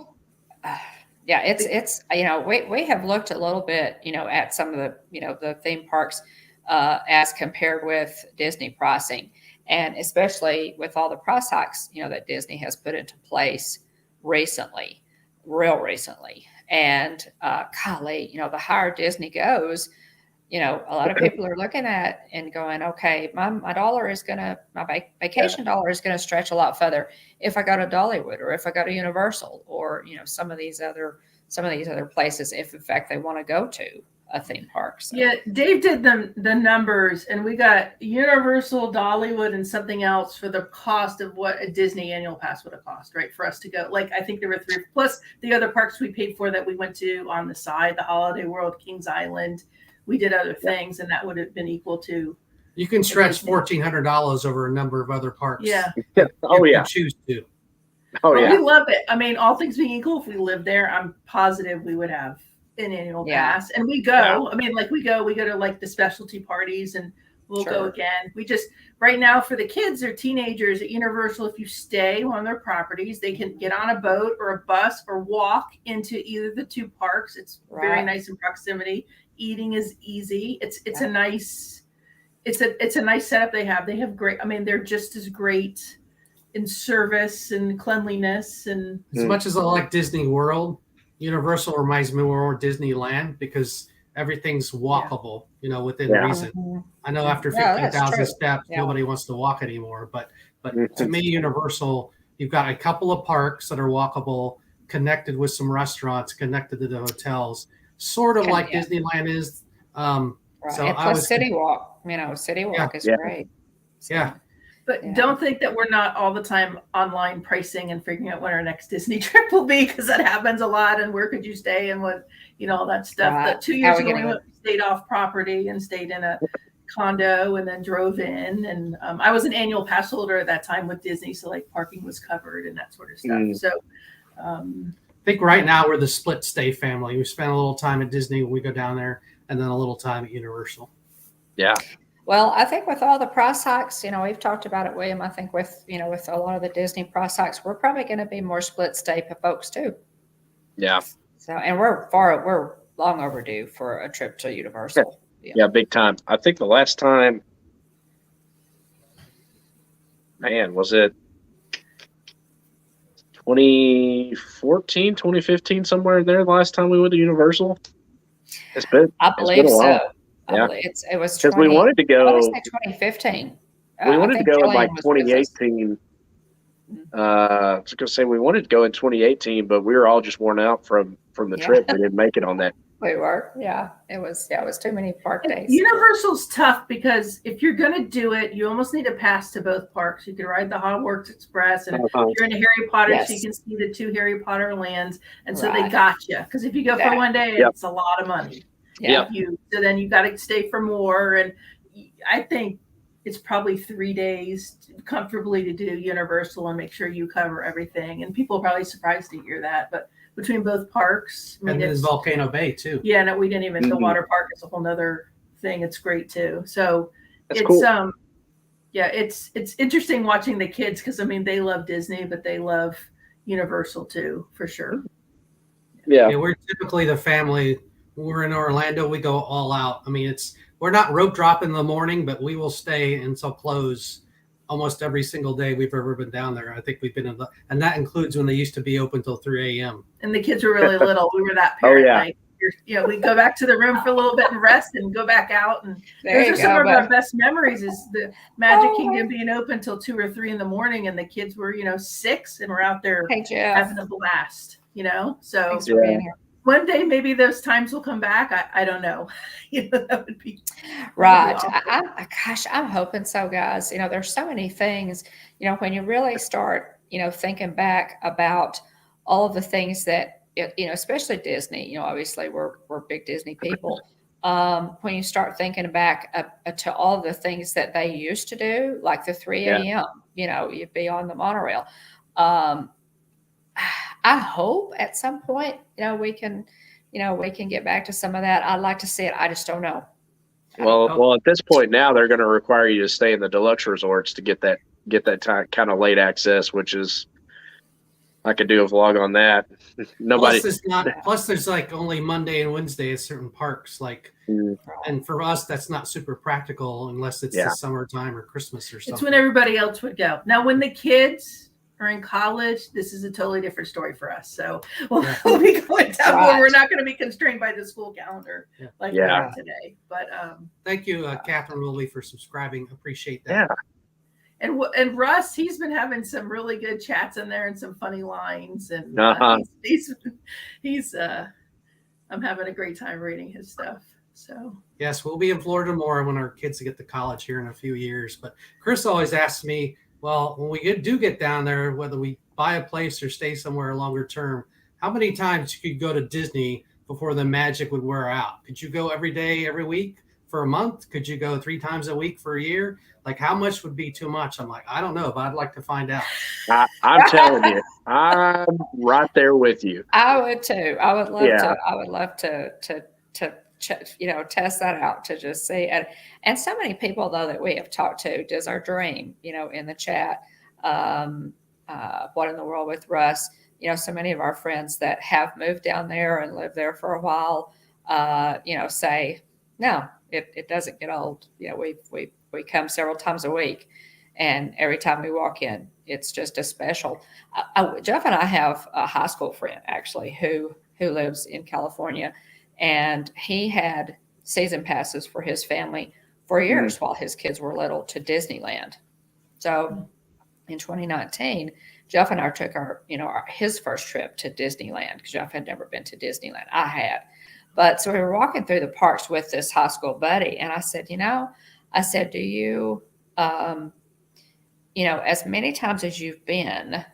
It's we have looked a little bit at some of the the theme parks as compared with Disney pricing, and especially with all the price hikes that Disney has put into place real recently. And golly, the higher Disney goes, a lot of people are looking at and going, okay, my dollar is gonna, my vacation dollar is gonna stretch a lot further if I go to Dollywood or if I go to Universal or some of these other places, if in fact they want to go to a theme park. So. Yeah, Dave did the numbers, and we got Universal, Dollywood, and something else for the cost of what a Disney annual pass would have cost, right, for us to go. Like, I think there were 3 plus the other parks we paid for that we went to on the side, the Holiday World, Kings Island. We did other things, and that would have been equal to. You can stretch $1,400 over a number of other parks. Yeah. If you choose to. We love it. I mean, all things being equal, if we lived there, I'm positive we would have an annual pass. And we go. Yeah. I mean, like we go to like the specialty parties, and we'll go again. We just right now for the kids or teenagers at Universal, if you stay on their properties, they can get on a boat or a bus or walk into either the 2 parks. It's very nice in proximity. Eating is easy. It's a nice setup they have. They have great. I mean, they're just as great in service and cleanliness. And as much as I like Disney World, Universal reminds me more of Disneyland because everything's walkable, within reason. Mm-hmm. I know after 15,000 steps, nobody wants to walk anymore. But to me, Universal, you've got a couple of parks that are walkable, connected with some restaurants, connected to the hotels, sort of like Disneyland is. So and plus City Walk, City Walk is great. So. Yeah. But don't think that we're not all the time online pricing and figuring out when our next Disney trip will be, because that happens a lot. And where could you stay and what, all that stuff. That 2 years ago, we stayed off property and stayed in a condo and then drove in. And I was an annual pass holder at that time with Disney. So like parking was covered and that sort of stuff. So I think right now we're the split stay family. We spend a little time at Disney when we go down there and then a little time at Universal. Yeah. Well, I think with all the price hikes, we've talked about it, William. I think with a lot of the Disney price hikes, we're probably going to be more split stay folks too. Yeah. So, and we're long overdue for a trip to Universal. Yeah, big time. I think the last time, was it 2014, 2015, somewhere in there? The last time we went to Universal. I believe so. Yeah. It was because we wanted to go. I want to say 2015. We wanted to go in like 2018. I was going to say we wanted to go in 2018, but we were all just worn out from the trip. We didn't make it on that. We were, It was too many park days. Universal's tough because if you're going to do it, you almost need a pass to both parks. You can ride the Hogwarts Express, and if you're into Harry Potter, so you can see the 2 Harry Potter lands, and so they got you. Because if you go for one day, it's a lot of money. So then you got to stay for more, and I think it's probably 3 days comfortably to do Universal and make sure you cover everything. And people are probably surprised to hear that, but between both parks, and there's Volcano Bay too. Yeah, no, we didn't even. The water park is a whole nother thing. It's great too. So that's cool. Yeah, it's interesting watching the kids because I mean they love Disney, but they love Universal too, for sure. Yeah. Yeah, we're typically the family. When we're in Orlando, we go all out. I mean, we're not rope dropping in the morning, but we will stay until close almost every single day we've ever been down there. I think we've been and that includes when they used to be open till 3 a.m. And the kids were really little. We were that Oh, parent. yeah. Like, we go back to the room for a little bit and rest and go back out. And There those you are some go, of our bud. best memories is the Magic Oh. Kingdom being open till 2 or 3 in the morning. And the kids were, 6 and we're out there Hey, Jeff. having a blast, So Thanks for being here. one day, maybe those times will come back. I don't know. That would be Right. awesome. Gosh, I'm hoping so, guys. There's so many things, when you really start, thinking back about all of the things that, especially Disney, obviously we're big Disney people. When you start thinking back to all the things that they used to do, like the 3 a.m., you'd be on the monorail. I hope at some point, we can get back to some of that. I'd like to see it. I just don't know. Well, at this point now, they're going to require you to stay in the deluxe resorts to get that kind of late access, which is, I could do a vlog on that. Nobody. Plus, there's like only Monday and Wednesday at certain parks, and for us, that's not super practical unless it's the summertime or Christmas or something. It's when everybody else would go. Now, when the kids are in college, this is a totally different story for us. So we'll be going down where we're not going to be constrained by the school calendar like we are today. But thank you, Catherine Wilby, for subscribing. Appreciate that. Yeah. And Russ, he's been having some really good chats in there and some funny lines, and he's I'm having a great time reading his stuff. So yes, we'll be in Florida more when our kids get to college here in a few years. But Chris always asks me, well, when we do get down there, whether we buy a place or stay somewhere longer term, how many times you could go to Disney before the magic would wear out? Could you go every day, every week for a month? Could you go 3 times a week for a year? Like, how much would be too much? I'm like, I don't know, but I'd like to find out. I'm telling you, I'm right there with you. I would too. I would love to. I would love to test that out to just see. And so many people though that we have talked to, does our dream, in the chat, what in the world with Russ, so many of our friends that have moved down there and lived there for a while, say, no, it doesn't get old. We come several times a week, and every time we walk in, it's just a special. Jeff and I have a high school friend actually who lives in California, and he had season passes for his family for years while his kids were little to Disneyland. So in 2019, Jeff and I took his first trip to Disneyland because Jeff had never been to Disneyland. I had. But so we were walking through the parks with this high school buddy, and I said, do you, as many times as you've been,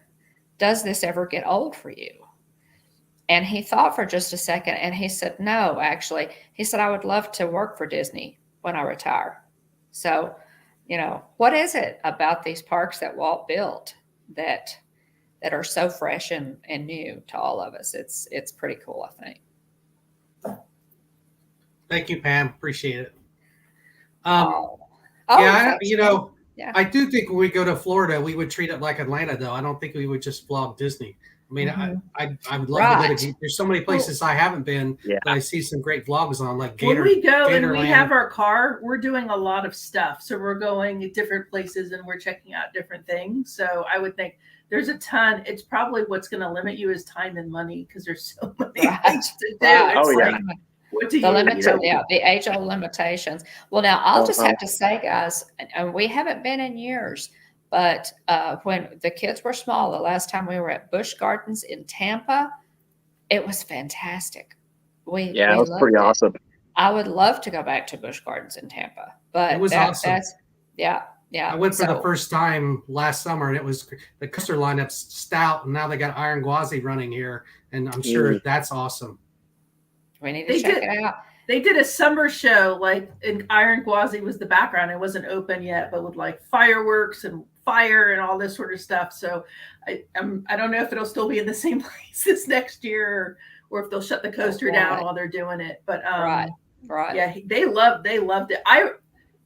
does this ever get old for you? And he thought for just a second, and he said, no, actually. He said, I would love to work for Disney when I retire. So, what is it about these parks that Walt built that are so fresh and new to all of us? It's pretty cool, I think. Thank you, Pam. Appreciate it. I do think when we go to Florida, we would treat it like Atlanta, though. I don't think we would just vlog Disney. I mean, I would love to go to. There's so many places I haven't been that I see some great vlogs on, like Gator. When we go Gatorland. And we have our car, we're doing a lot of stuff. So we're going to different places and we're checking out different things. So I would think there's a ton. It's probably what's going to limit you is time and money because there's so many things to do. Right. What do the age-old limitations. Well, now I'll just have to say, guys, and we haven't been in years, but when the kids were small, the last time we were at Busch Gardens in Tampa, it was fantastic. It was pretty awesome. I would love to go back to Busch Gardens in Tampa, but it was awesome. Yeah. I went for the first time last summer, and it was the coaster lineup's stout, and now they got Iron Gwazi running here, and I'm sure that's awesome. We need to check it out. They did a summer show, and Iron Gwazi was the background. It wasn't open yet, but with fireworks and fire and all this sort of stuff. So I don't know if it'll still be in the same place this next year, or if they'll shut the coaster down while they're doing it. But right. Yeah, they loved it.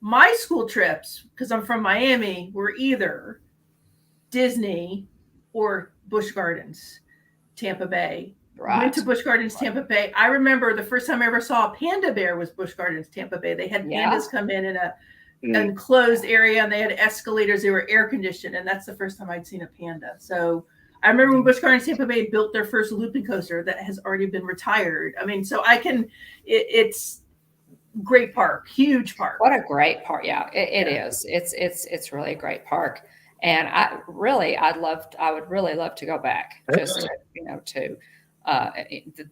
my school trips, because I'm from Miami, were either Disney or Busch Gardens, Tampa Bay. Right. Went to Busch Gardens, Tampa Bay. I remember the first time I ever saw a panda bear was Busch Gardens, Tampa Bay. They had pandas come in a enclosed area, and they had escalators. They were air conditioned, and that's the first time I'd seen a panda. So I remember when Busch Gardens, Tampa Bay built their first looping coaster that has already been retired. I mean, so it's great park, huge park. What a great park. Yeah, it is. It's really a great park. And I would really love to go back just to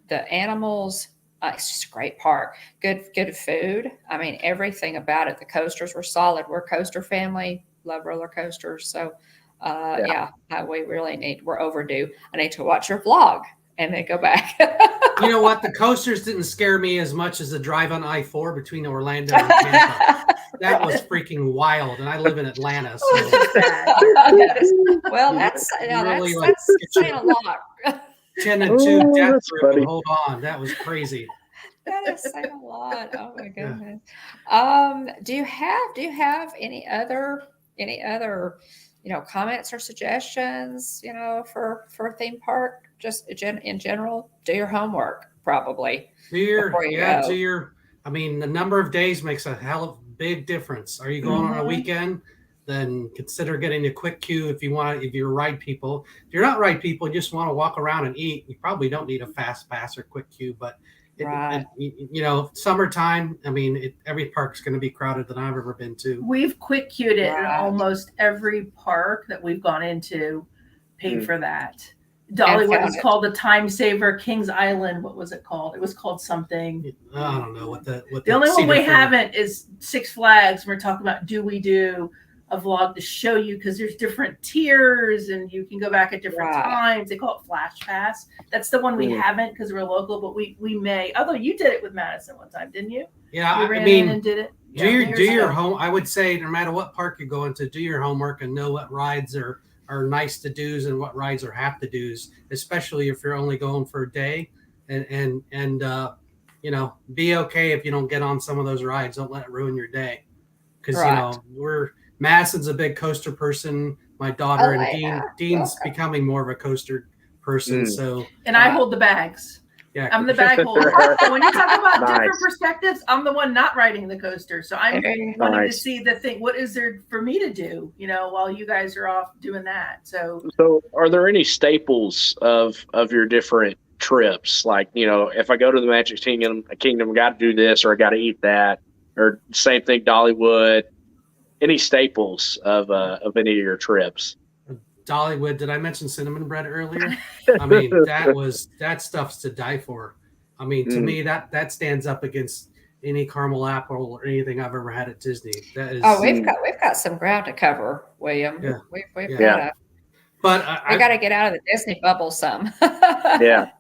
the animals. It's just a great park. Good food. I mean, everything about it. The coasters were solid. We're a coaster family. Love roller coasters. So, we're overdue. I need to watch your vlog and then go back. You know what? The coasters didn't scare me as much as the drive on I-4 between Orlando and Tampa. That was freaking wild, and I live in Atlanta. So. Well, that's saying a lot. 10 and 2 death grip. Hold on, that was crazy. That is saying a lot. Oh my goodness. Yeah. Do you have any other comments or suggestions for a theme park? Just in general, do your homework probably. I mean, the number of days makes a hell of big difference. Are you going on a weekend? Then consider getting a quick queue if you're ride people. If you're not ride people, you just want to walk around and eat, you probably don't need a fast pass or quick queue. But summertime, I mean, every park's going to be crowded that I've ever been to. We've quick queued it in almost every park that we've gone into, paid for that. Dollywood was called the Time Saver. Kings Island, what was it called? It was called something. I don't know what the only one we haven't is Six Flags. We're talking about do a vlog to show you, because there's different tiers and you can go back at different times. They call it Flash Pass. That's the one we haven't because we're local, but we may. Although you did it with Madison one time, didn't you? Yeah, you ran in and did it. Do your home. I would say no matter what park you're going to, do your homework and know what rides are nice to do's and what rides are have to do's, especially if you're only going for a day, and be okay if you don't get on some of those rides. Don't let it ruin your day, because Madison's a big coaster person. My daughter and Dean's becoming more of a coaster person. So I hold the bags. Yeah, I'm the bag holder. So when you talk about different perspectives, I'm the one not riding the coaster. So I'm wanting to see the thing. What is there for me to do? While you guys are off doing that. So are there any staples of your different trips? Like, if I go to the Magic Kingdom, I got to do this, or I got to eat that, or same thing, Dollywood. Any staples of any of your trips? Dollywood. Did I mention cinnamon bread earlier? I mean, that stuff's to die for. I mean, to me, that stands up against any caramel apple or anything I've ever had at Disney. That is. Oh, we've got some ground to cover, William. Yeah. We've got to get out of the Disney bubble some. Yeah.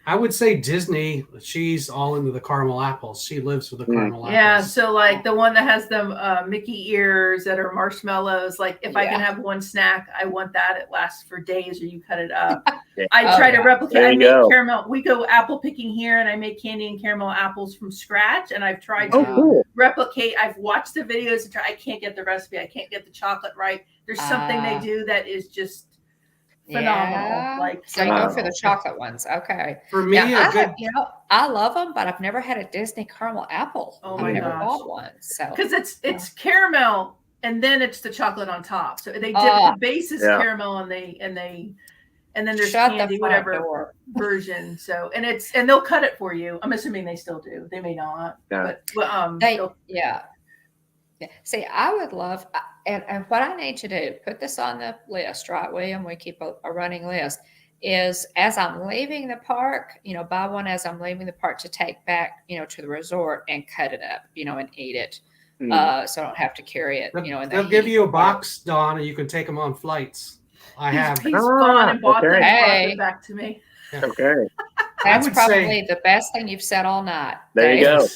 I would say Disney, she's all into the caramel apples. She lives with the caramel apples. Yeah, so like the one that has them Mickey ears that are marshmallows. Like if I can have one snack, I want that. It lasts for days, or you cut it up. I try to replicate. I make caramel. We go apple picking here, and I make candy and caramel apples from scratch. And I've tried to replicate. I've watched the videos and I can't get the recipe. I can't get the chocolate right. There's something they do that is just phenomenal. Yeah. So you go for the chocolate ones. Okay. For me, I love them, but I've never had a Disney caramel apple. Oh my gosh. I've never bought one. So because it's caramel and then it's the chocolate on top. So they dip the base is caramel and then there's candy, whatever version. So and they'll cut it for you. I'm assuming they still do. They may not. Yeah. But See, I would love, and what I need to do, put this on the list, right, William? We keep a running list, is as I'm leaving the park, buy one as I'm leaving the park to take back, to the resort and cut it up, and eat it. So I don't have to carry it, They'll give you a box, Dawn, and you can take them on flights. He's gone and bought them and brought them back to me. Okay. That's probably the best thing you've said all night. There you go.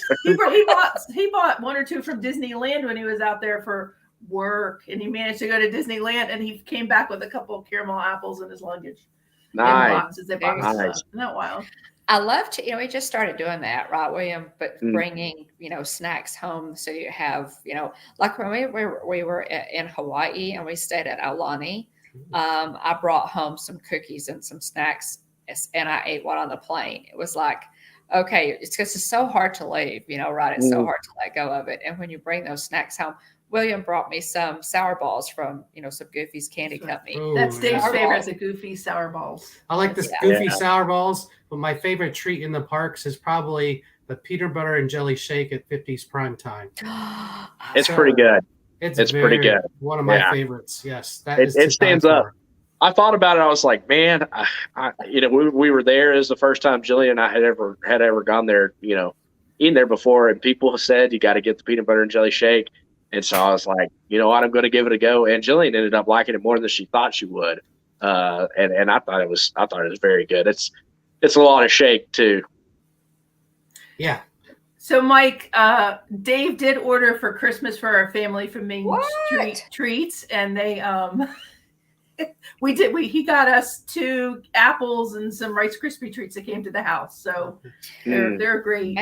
he bought one or two from Disneyland when he was out there for work, and he managed to go to Disneyland, and he came back with a couple of caramel apples in his luggage. Nice. boxes. They box them up. Isn't that wild? I love to, we just started doing that, right, William? But Mm. bringing, snacks home. So you have, like when we were in Hawaii and we stayed at Aulani, I brought home some cookies and some snacks and I ate one on the plane. It was like, okay, it's because it's so hard to leave, right? It's so hard to let go of it. And when you bring those snacks home, William brought me some sour balls from, some Goofy's Candy Company. Ooh, That's Dave's yeah. favorite, the Goofy sour balls. I like the Goofy sour balls, but my favorite treat in the parks is probably the peanut butter and jelly shake at 50's prime time. It's pretty good. It's pretty good. One of my favorites. Yes, it stands up. I thought about it. I was like, man, we were there. It was the first time Jillian and I had ever gone there, eaten there before. And people said, you got to get the peanut butter and jelly shake. And so I was like, you know what, I'm going to give it a go. And Jillian ended up liking it more than she thought she would. And I thought it was very good. It's a lot of shake too. Yeah. So Mike, Dave did order for Christmas for our family from Main Street Treats, and they he got us 2 apples and some Rice Krispie treats that came to the house. So they're great.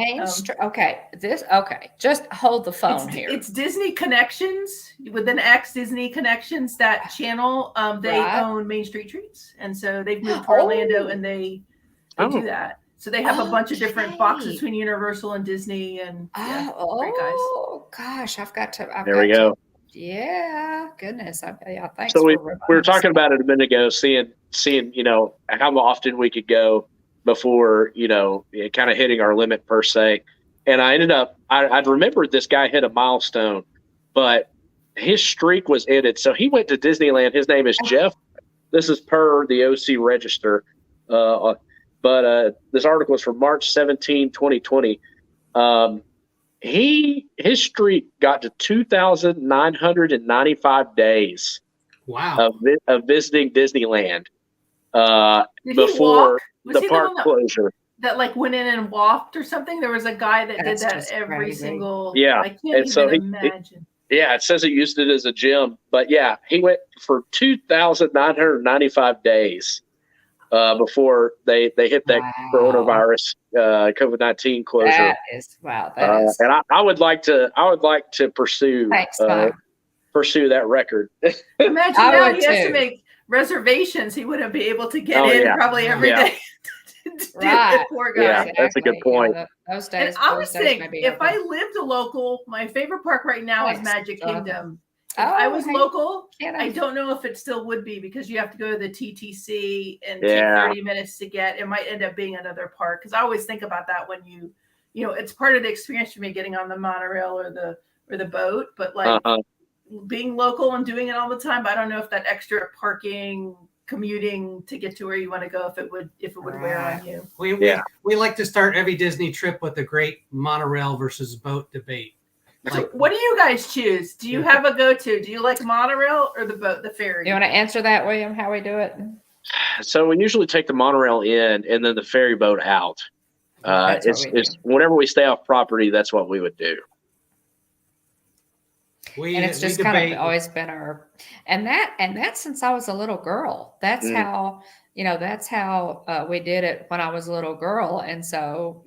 Just hold the phone here. It's Disney Connections with an X, Disney Connections, that channel. They own Main Street Treats. And so they've moved to Orlando and they do that. So they have a bunch of different boxes between Universal and Disney, and great guys. Oh gosh, There we go. Yeah, goodness. Thanks. So we were talking about it a minute ago, seeing how often we could go before kind of hitting our limit per se. And I ended up I'd remembered this guy hit a milestone, but his streak was ended. So he went to Disneyland. His name is Jeff. This is per the OC Register. But this article is from March 17, 2020. His streak got to 2,995 days. Wow. Of visiting Disneyland before the park closure. That went in and walked or something. There was a guy that did that every single. Yeah, I can't even imagine. It says he used it as a gym, but he went for 2,995 days. Before they hit that coronavirus COVID-19 closure. That is. And I would like to pursue that record. Imagine now he has to make reservations. He wouldn't be able to get in probably every day. Poor guy. Yeah, that's a good point. Those days. And I was thinking, if I lived a local, my favorite park right now is Magic Kingdom. If I was local, I don't know if it still would be, because you have to go to the TTC and take 30 minutes to get. It might end up being another park, because I always think about that when it's part of the experience for me getting on the monorail or the boat. But being local and doing it all the time, I don't know if that extra parking, commuting to get to where you want to go, if it would wear on you. We like to start every Disney trip with a great monorail versus boat debate. So what do you guys choose? Do you have a go-to? Do you like monorail or the boat, the ferry? You want to answer that, William, how we do it? So we usually take the monorail in and then the ferry boat out. It's whenever we stay off property, that's what we would do. And it's just kind of always been and that's since I was a little girl. That's how we did it when I was a little girl. And so,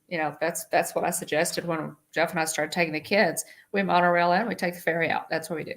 that's what I suggested when Jeff and I started taking the kids. We monorail in, we take the ferry out. That's what we do.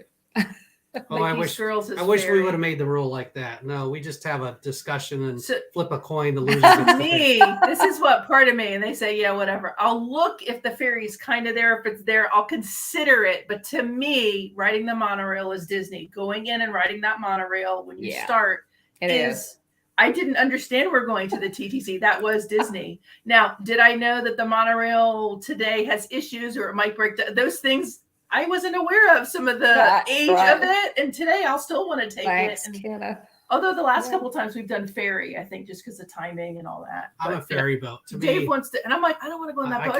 I wish we would have made the rule like that. No, we just have a discussion and flip a coin to lose. Me, this is what part of me, and they say, yeah, whatever. I'll look if the ferry's kind of there. If it's there, I'll consider it. But to me, riding the monorail is Disney. Going in and riding that monorail when you start is. I didn't understand we're going to the TTC. That was Disney. Now, did I know that the monorail today has issues or it might break those things? I wasn't aware of some of the age of it. And today I'll still want to take it. And, although the last couple of times we've done ferry, I think just because of timing and all that. I'm a ferry boat. Dave wants to, and I'm like, I don't want to go on that boat.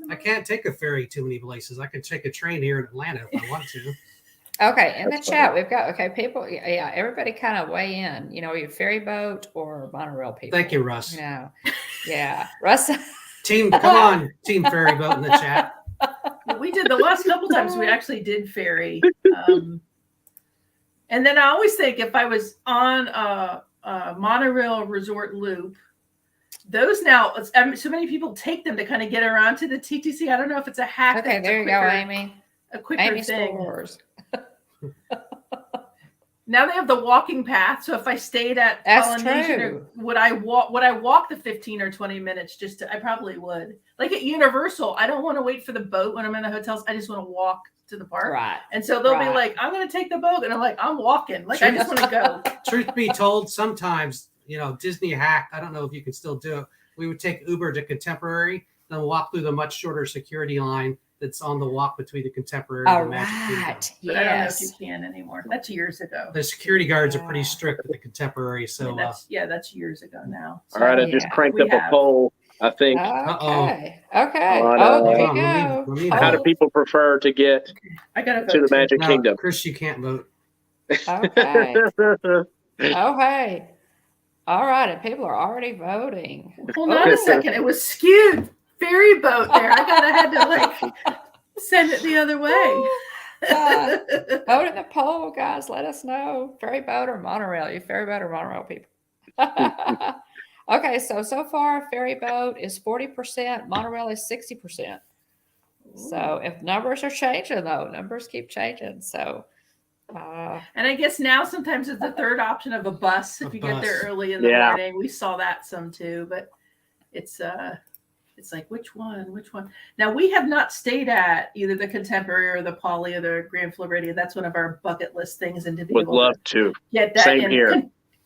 I can't take a ferry too many places. I can take a train here in Atlanta if I want to. Okay, in the chat we've got people. Yeah, everybody kind of weigh in. Your ferry boat or monorail people. Thank you, Russ. Yeah, Russ. Come on, team ferry boat in the chat. We did the last couple times. We actually did ferry, and then I always think if I was on Monorail Resort Loop. Those now, so many people take them to kind of get around to the TTC. I don't know if it's a hack. Okay, there you go, Amy. A quicker Amy thing. scores. Now they have the walking path. So if I stayed at Polynesian, would I walk the 15 or 20 minutes I probably would. Like at Universal, I don't want to wait for the boat when I'm in the hotels. I just want to walk to the park. Right. And so they'll be like, I'm going to take the boat. And I'm like, I'm walking. Like, I just want to go. Truth be told, sometimes, Disney hack, I don't know if you can still do it. We would take Uber to Contemporary, then walk through the much shorter security line that's on the walk between the Contemporary and the Magic Kingdom. But I don't know if you can anymore. That's years ago. The security guards are pretty strict at the Contemporary, so that's years ago now. So, all right, I just cranked up a poll, I think. Okay. There you go. How do people prefer to get to the Magic Kingdom? Chris, you can't vote. Okay. Okay. All right, and people are already voting. Hold on a second. It was skewed. Ferry boat there. I had to send it the other way. Vote in the poll, guys. Let us know. Ferry boat or monorail? You ferry boat or monorail people? Okay, so far ferry boat is 40%, monorail is 60%. So if numbers are changing, though, numbers keep changing. So. And I guess now sometimes it's the third option of a bus if you get there early in the morning. We saw that some too, but it's like which one? Now we have not stayed at either the Contemporary or the Poly or the Grand Floridian. That's one of our bucket list things, and to be able love to get that. Same here.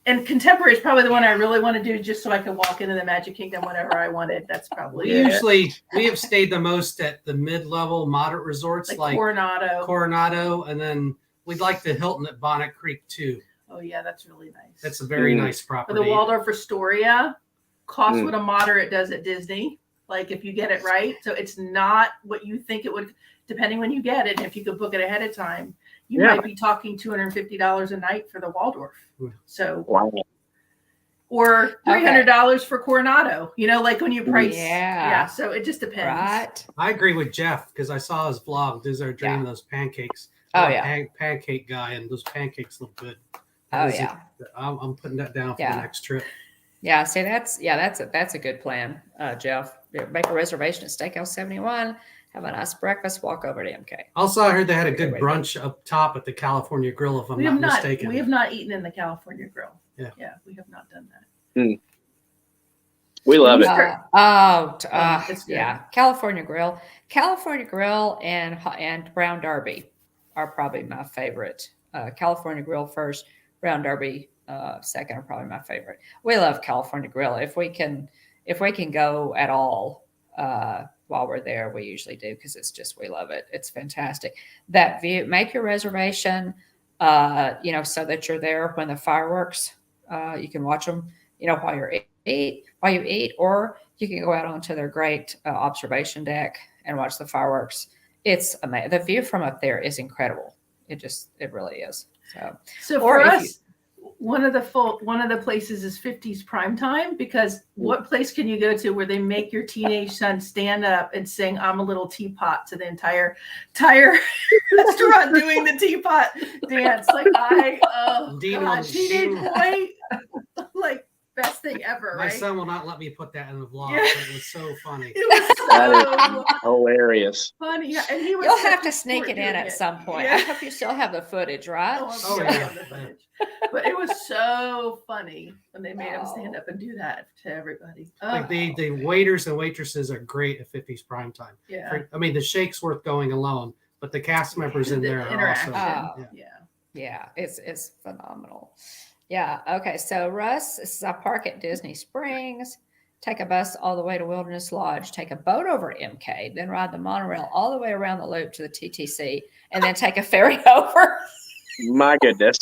And Contemporary is probably the one I really want to do, just so I can walk into the Magic Kingdom whenever I wanted. That's probably usually we have stayed the most at the mid-level moderate resorts like Coronado, and then we'd like the Hilton at Bonnet Creek too. Oh yeah, that's really nice. That's a very nice property. Or the Waldorf Astoria costs what a moderate does at Disney. Like if you get it right, so it's not what you think it would. Depending when you get it, if you could book it ahead of time, you might be talking $250 a night for the Waldorf. So, or $300 for Coronado. Like when you price. Yeah. So it just depends. Right. I agree with Jeff because I saw his vlog. These are dreaming those pancakes. Pancake guy, and those pancakes look good. I'm putting that down for the next trip. Yeah, see that's a good plan, Jeff. Make a reservation at Steakhouse 71, have a nice breakfast, walk over to MK. Also, I heard they had a good brunch up top at the California Grill, if I'm not mistaken. We have not eaten in the California Grill. Yeah, we have not done that. We love it. California Grill and Brown Derby are probably my favorite. California Grill first, Brown Derby second are probably my favorite. We love California Grill. If we can go at all while we're there, we usually do because we love it. It's fantastic. That view. Make your reservation, so that you're there when the fireworks. You can watch them, while you eat, or you can go out onto their great observation deck and watch the fireworks. It's amazing. The view from up there is incredible. It really is. So for us, one of the places is 50s prime time, because what place can you go to where they make your teenage son stand up and sing "I'm a Little Teapot" to the entire restaurant doing the teapot dance? Like teenage boy, like best thing ever. My son will not let me put that in the vlog. But it was so funny. It was so hilarious. Funny, and he was. You'll have to sneak it in at some point. I hope you still have the footage, right? But it was so funny when they made him stand up and do that to everybody. Like the waiters and waitresses are great at 50s prime time. Yeah. The shake's worth going alone, but the cast members in there are awesome. Yeah, it's phenomenal. Yeah. Okay. So Russ, this is our park at Disney Springs. Take a bus all the way to Wilderness Lodge. Take a boat over to MK. Then ride the monorail all the way around the loop to the TTC, and then take a ferry over. My goodness.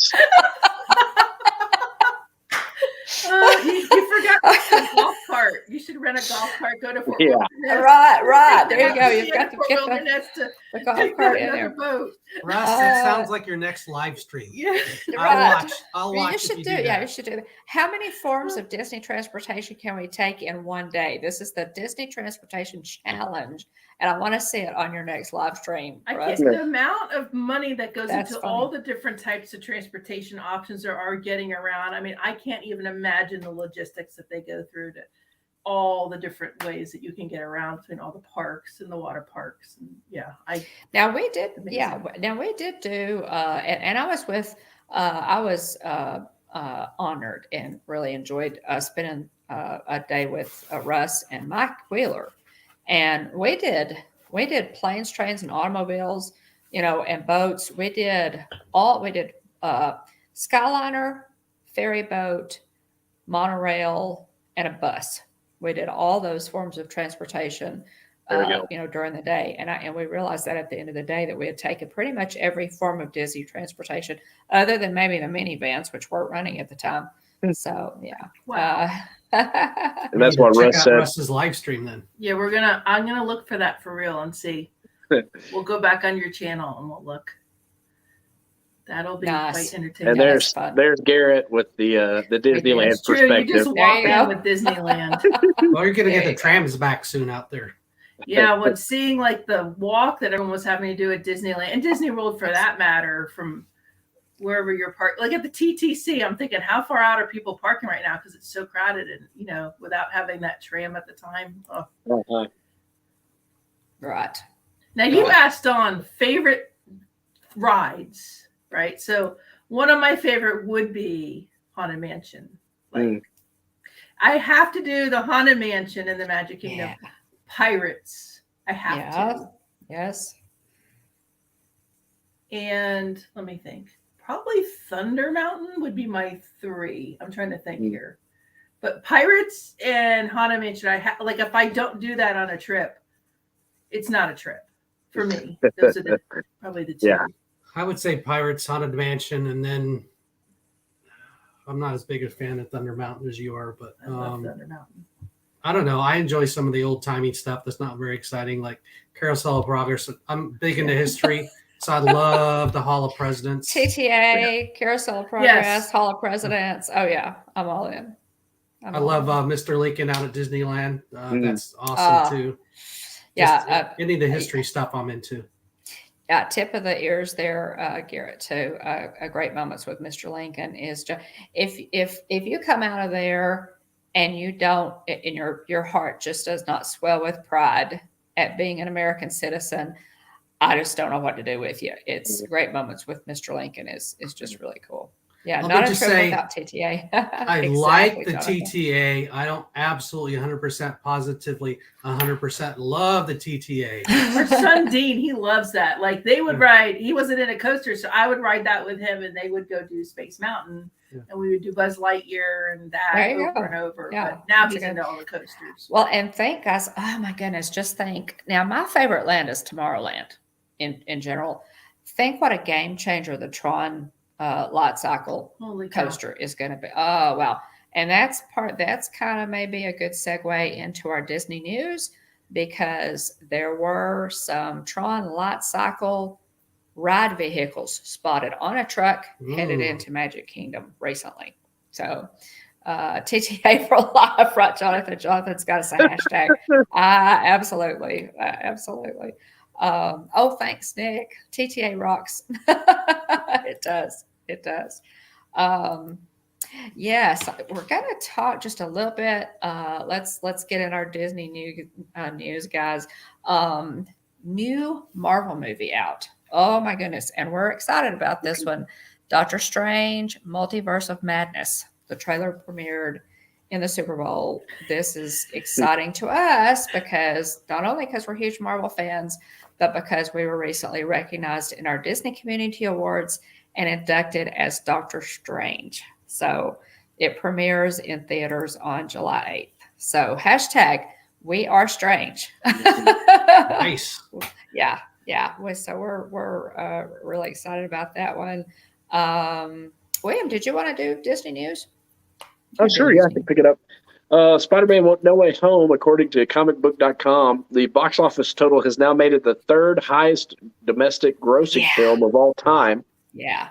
You forgot a golf cart. You should rent a golf cart. Go to Fort Wilderness. Right. There you go. You've got to get the golf cart in Another there. boat. Russ, that sounds like your next live stream. Yeah. Right. I'll watch. You if should you do, do yeah, that. you should do that. How many forms of Disney transportation can we take in one day? This is the Disney Transportation Challenge, and I want to see it on your next live stream. I Russ. can't, the amount of money that goes That's into funny. all the different types of transportation options there are getting around. I mean, I can't even imagine the logistics that they go through to all the different ways that you can get around between all the parks and the water parks. And yeah, Now we did, Amazing. yeah. Now we did do, and I was with, I was honored and really enjoyed spending a day with Russ and Mike Wheeler, and we did planes, trains, and automobiles, and boats. We did Skyliner, ferry boat, monorail, and a bus. We did all those forms of transportation, during the day. And we realized that at the end of the day that we had taken pretty much every form of Disney transportation, other than maybe the minivans, which weren't running at the time. So yeah. Wow. And that's what check Russ out said. Russ's live stream then. yeah, I'm gonna look for that for real and see. We'll go back on your channel and we'll look. That'll be Nice. quite entertaining. And that's fun. there's Garrett with the Disneyland It's true. You perspective. just There walk you in go. with Disneyland. Well, you're gonna There get the you go. trams back soon out there. Yeah, when seeing like the walk that everyone was having to do at Disneyland and Disney World for that matter, from wherever you're parked, like at the TTC, I'm thinking, how far out are people parking right now? Because it's so crowded and, without having that tram at the time. Oh. Uh-huh. Right. Now you asked on favorite rides, right? So one of my favorite would be Haunted Mansion. Like I have to do the Haunted Mansion in the Magic Kingdom. Yeah. Pirates. I have to. Yes. And let me think. Probably Thunder Mountain would be my 3. I'm trying to think here. But Pirates and Haunted Mansion, like if I don't do that on a trip, it's not a trip for me. Those are probably the 2. Yeah. I would say Pirates, Haunted Mansion, and then I'm not as big a fan of Thunder Mountain as you are, but I love Thunder Mountain. I don't know. I enjoy some of the old timey stuff that's not very exciting, like Carousel of Progress. I'm big into history, so I love the Hall of Presidents. TTA, Carousel of Progress, Hall of Presidents. Oh yeah, I'm all in. I love Mr. Lincoln out at Disneyland. That's awesome too. Yeah, any of the history stuff I'm into. Yeah, tip of the ears there, Garrett. Too. Great moments with Mr. Lincoln is just if you come out of there and you don't, and your heart just does not swell with pride at being an American citizen, I just don't know what to do with you. It's great moments with Mr. Lincoln is just really cool. Yeah, I'll not a just trip say, without TTA. I Exactly, like the Jonathan. TTA. I don't absolutely 100% positively 100% love the TTA. Our son Dean, he loves that. Like they would ride, he wasn't in a coaster, so I would ride that with him and they would go do Space Mountain and we would do Buzz Lightyear and that over and over. Yeah, but now that's he's good. into all the coasters. Well, and think, guys, oh my goodness, just think. Now, my favorite land is Tomorrowland in general. Think what a game changer the Tron light cycle Holy cow. coaster is going to be. Oh, wow. And that's kind of maybe a good segue into our Disney news, because there were some Tron light cycle ride vehicles spotted on a truck headed into Magic Kingdom recently. So TTA for life, right, Jonathan? Jonathan's got to say hashtag. Absolutely. Absolutely. Oh, thanks, Nick. TTA rocks. It does. It does. Yes, we're going to talk just a little bit. Let's get in our Disney news, guys. New Marvel movie out. Oh my goodness. And we're excited about this one. Doctor Strange, Multiverse of Madness. The trailer premiered in the Super Bowl. This is exciting to us because not only because we're huge Marvel fans, but because we were recently recognized in our Disney Community Awards and inducted as Doctor Strange. So it premieres in theaters on July 8th. So hashtag we are strange. Nice. Yeah. So we're really excited about that one. William, did you want to do Disney news? Oh, sure. Yeah, I can pick it up. Spider-Man No Way Home, according to comicbook.com, the box office total has now made it the third highest domestic grossing film of all time. Yeah.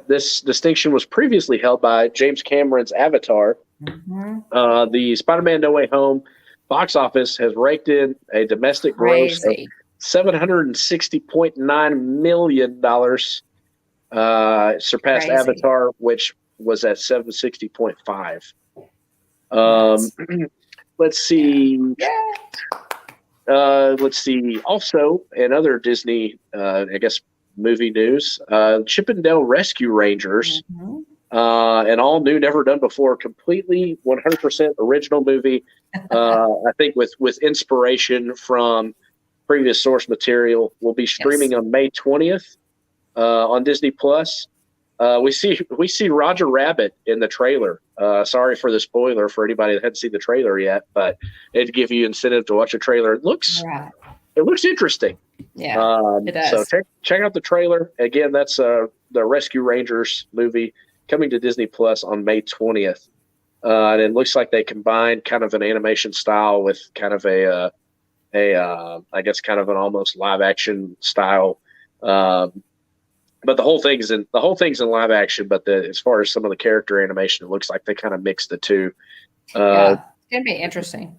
This distinction was previously held by James Cameron's Avatar. The Spider-Man No Way Home box office has raked in a domestic gross of $760.9 million, surpassed Avatar, which was at 760.5. Let's see. Let's see. Also, in other Disney, I guess, movie news, Chippendale Rescue Rangers, an all new, never done before, completely 100% original movie. I think with inspiration from previous source material, will be streaming on May 20th on Disney Plus. We see Roger Rabbit in the trailer. Sorry for the spoiler for anybody that hadn't seen the trailer yet, but it'd give you incentive to watch a trailer. It looks interesting. Yeah, it does. So check out the trailer. Again, that's the Rescue Rangers movie coming to Disney Plus on May 20th. And it looks like they combined kind of an animation style with kind of I guess kind of an almost live action style. But the whole thing's in live action. But as far as some of the character animation, it looks like they kind of mixed the two. It's gonna be interesting.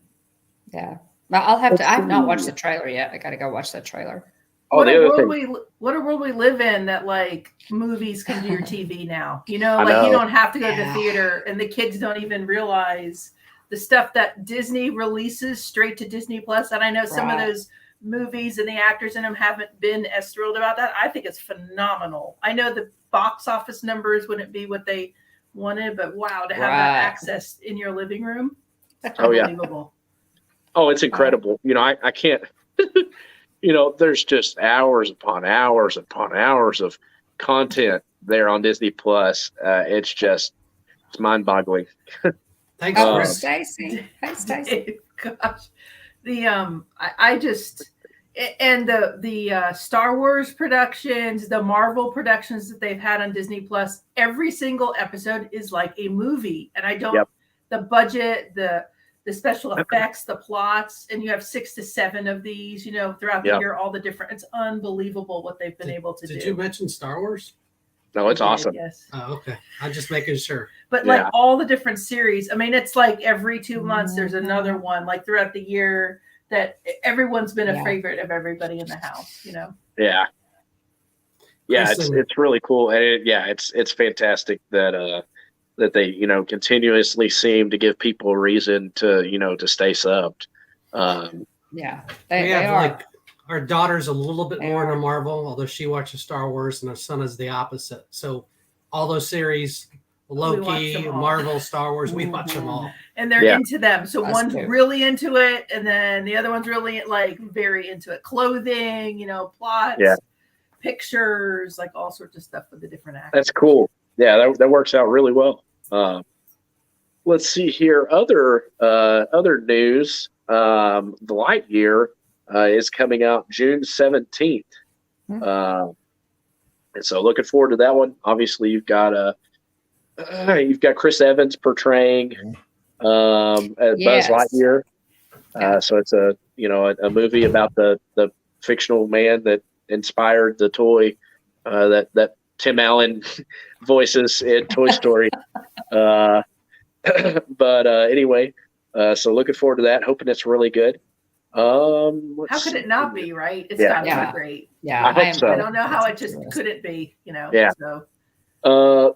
Yeah, but I'll have to. I have not watched the trailer yet. I got to go watch that trailer. What a world we live in that like movies come to your TV now. You know, you don't have to go to the theater, and the kids don't even realize the stuff that Disney releases straight to Disney Plus. And I know some of those movies and the actors in them haven't been as thrilled about that. I think it's phenomenal. I know the box office numbers wouldn't be what they wanted, but wow, to have that access in your living room, that's unbelievable. Oh, it's incredible. You know, I can't, you know, there's just hours upon hours upon hours of content there on Disney Plus. It's mind boggling. Thanks, Stacy. Hey, Stacy. Gosh, I just, and the Star Wars productions, the Marvel productions that they've had on Disney Plus, every single episode is like a movie. And I don't, the budget, the special effects, the plots, and you have 6 to 7 of these, you know, throughout the year, all the different, it's unbelievable what they've been able to do. Did you mention Star Wars? No, it's awesome. Yes. Oh, okay. I'm just making sure. But like all the different series, I mean, it's like every 2 months there's another one, like throughout the year, that everyone's been a favorite of everybody in the house, you know? Yeah. Yeah, it's really cool. And it's fantastic that they, you know, continuously seem to give people a reason to, you know, to stay subbed. They are. Like, our daughter's a little bit more into Marvel, although she watches Star Wars, and our son is the opposite. So all those series, Loki, Marvel, Star Wars, we watch them all. And they're into them. So one's really into it, and then the other one's really like very into it. Clothing, you know, plots, pictures, like all sorts of stuff with the different actors. That's cool. Yeah, that works out really well. Let's see here. Other news. The Lightyear is coming out June 17th. And so looking forward to that one. Obviously, you've got Chris Evans portraying Buzz Lightyear. So it's a movie about the fictional man that inspired the toy that Tim Allen voices in Toy Story. But anyway, so looking forward to that. Hoping it's really good. How could it not be, right? It's got to be great. Yeah, I hope so. I don't know how it just couldn't be, you know. Yeah. So.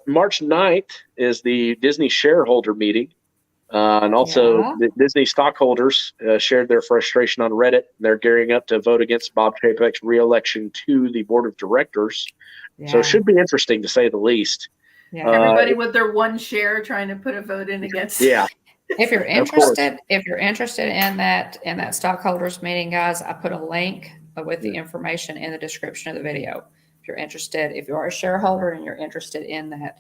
March 9th is the Disney shareholder meeting. And also the Disney stockholders shared their frustration on Reddit. They're gearing up to vote against Bob Chapek's re-election to the board of directors. So it should be interesting to say the least. Yeah. Everybody with their one share trying to put a vote in against. Yeah. If you're interested in that stockholders meeting, guys, I put a link with the information in the description of the video. If you're interested, if you are a shareholder and you're interested in that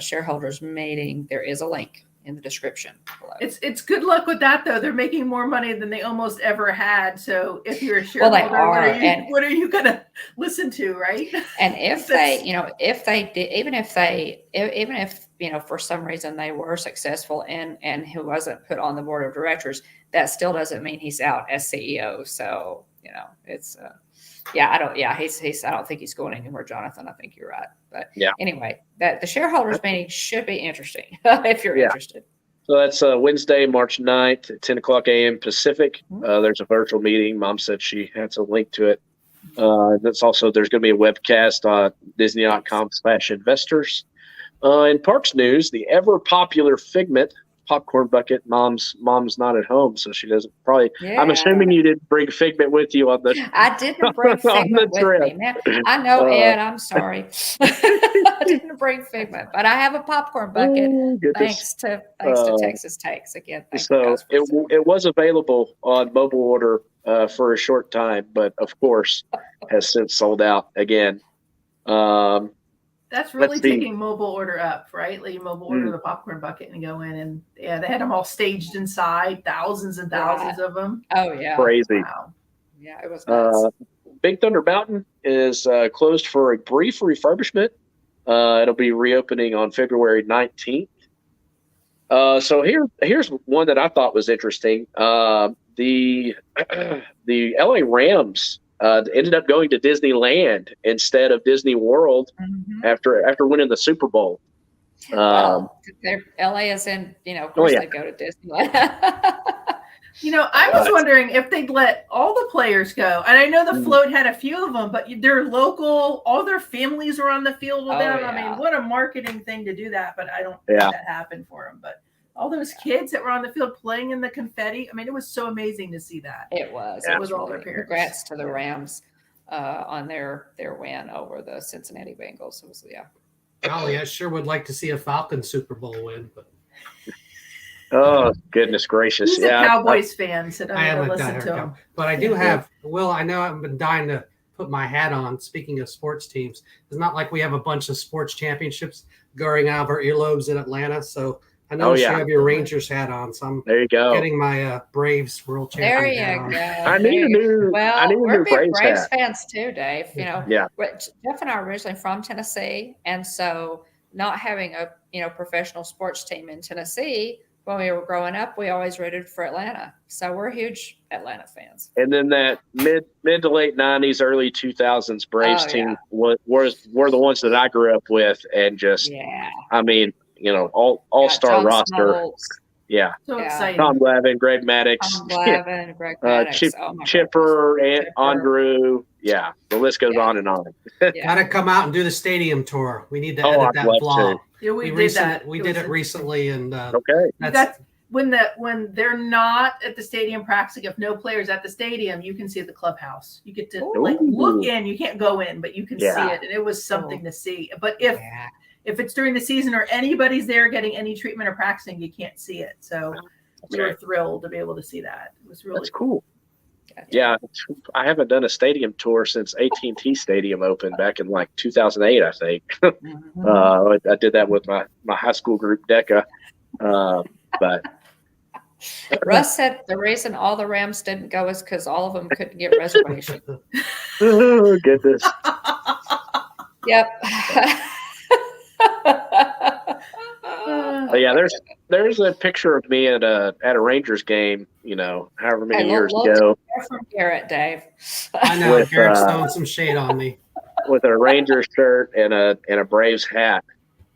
shareholders meeting, there is a link in the description below. It's good luck with that though. They're making more money than they almost ever had. So if you're a Well, they shareholder, are, what are you gonna listen to, right? And if they, if they did, even if, for some reason they were successful and he wasn't put on the board of directors, that still doesn't mean he's out as CEO. So, it's, I don't think he's going anywhere, Jonathan. I think you're right. But anyway, the shareholders meeting should be interesting if you're interested. So that's Wednesday, March 9th at 10 o'clock a.m. Pacific. There's a virtual meeting. Mom said she has a link to it. There's going to be a webcast on Disney.com/investors. In parks news, the ever popular Figment popcorn bucket. Mom's not at home, so she doesn't probably. Yeah. I'm assuming you didn't bring Figment with you on the. I didn't bring Figment with me. Now, I know, Ed. I'm sorry. I didn't bring Figment, but I have a popcorn bucket. Thanks to Texas Takes again. So it was available on mobile order for a short time, but of course has since sold out again. That's really taking mobile order up, right? Like you mobile order the popcorn bucket and go in, and they had them all staged inside, thousands and thousands of them. Oh yeah, crazy. Wow. Yeah, it was nuts. Big Thunder Mountain is closed for a brief refurbishment. It'll be reopening on February 19th. So here's one that I thought was interesting. The LA Rams ended up going to Disneyland instead of Disney World after winning the Super Bowl. LA is in, of course they go to Disneyland. I was wondering if they'd let all the players go. And I know the float had a few of them, but they're local. All their families were on the field with them. Yeah. I mean, what a marketing thing to do that. But I don't think that happened for them. But all those kids that were on the field playing in the confetti. I mean, it was so amazing to see that. It was. It was all their parents. Congrats to the Rams on their win over the Cincinnati Bengals. It was, Golly, I sure would like to see a Falcons Super Bowl win. But oh, goodness gracious. He's a Cowboys fan, so don't I listen to him. But I do have, Will, I know I've been dying to put my hat on. Speaking of sports teams, it's not like we have a bunch of sports championships going out of our earlobes in Atlanta. So I know you have your Rangers hat on, so I'm getting my Braves World Champion hat on. There you go. I need a new we're big Braves hat. fans too, Dave. Jeff and I are originally from Tennessee, and so not having a professional sports team in Tennessee when we were growing up, we always rooted for Atlanta. So we're huge Atlanta fans. And then that mid to late 90s, early 2000s Braves team were the ones that I grew up with, and just I mean. All-star roster. Smoltz. Yeah. So exciting. Tom Glavine, Greg Maddux. Greg Maddux. Chipper, and Andrew. Yeah. The list goes on and on. Gotta come out and do the stadium tour. We need to edit that vlog. Yeah, we did that. We did it recently, and that's when they're not at the stadium practicing. If no players at the stadium, you can see the clubhouse. You get to look in. You can't go in, but you can see it, and it was something to see. But if it's during the season or anybody's there getting any treatment or practicing, you can't see it. So we were thrilled to be able to see that. It was really cool. Yeah, I haven't done a stadium tour since AT&T Stadium opened back in like 2008, I think. I did that with my high school group, DECA. But Russ said the reason all the Rams didn't go is because all of them couldn't get reservations. Oh, goodness. Yep. There's a picture of me at a Rangers game, however many years ago. From Garrett, Dave. I know Garrett's throwing some shade on me. With a Rangers shirt and a Braves hat,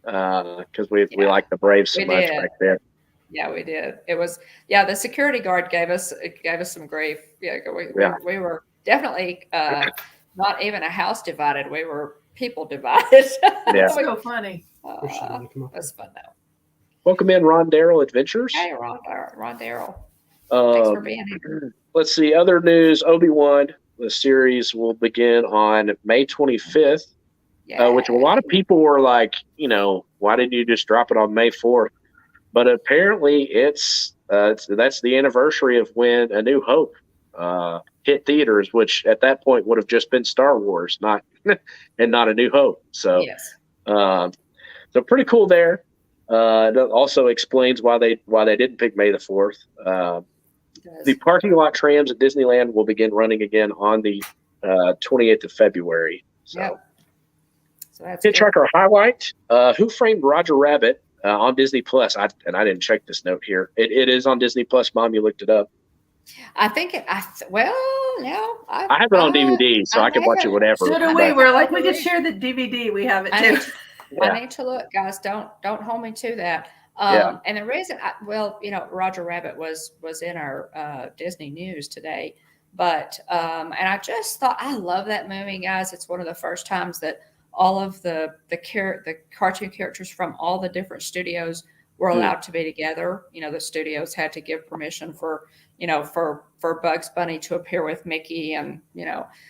because we like the Braves so much back then. Yeah, we did. It was the security guard gave us some grief. We were definitely not even a house divided. We were people divided. That's so funny. That's fun though. Welcome in, Ron Darrell Adventures. Hey, Ron Darrell. Thanks for being here. Let's see. Other news. Obi-Wan, the series will begin on May 25th, which a lot of people were like, why didn't you just drop it on May 4th? But apparently that's the anniversary of when A New Hope hit theaters, which at that point would have just been Star Wars, not A New Hope. So, so pretty cool there. It also explains why they didn't pick May the 4th. The parking lot trams at Disneyland will begin running again on the 28th of February. So, Yep. So that's Hitchhiker highlight: Who Framed Roger Rabbit on Disney Plus. I didn't check this note here. It is on Disney Plus. Mom, you looked it up. I think it. I have it on DVD, so I can watch it whenever. So do we. We're like, we could share the DVD. We have it too. I need to look, guys. Don't hold me to that. And the reason, Roger Rabbit was in our Disney news today, but and I just thought, I love that movie, guys. It's one of the first times that all of the cartoon characters from all the different studios were allowed to be together. The studios had to give permission for Bugs Bunny to appear with Mickey, and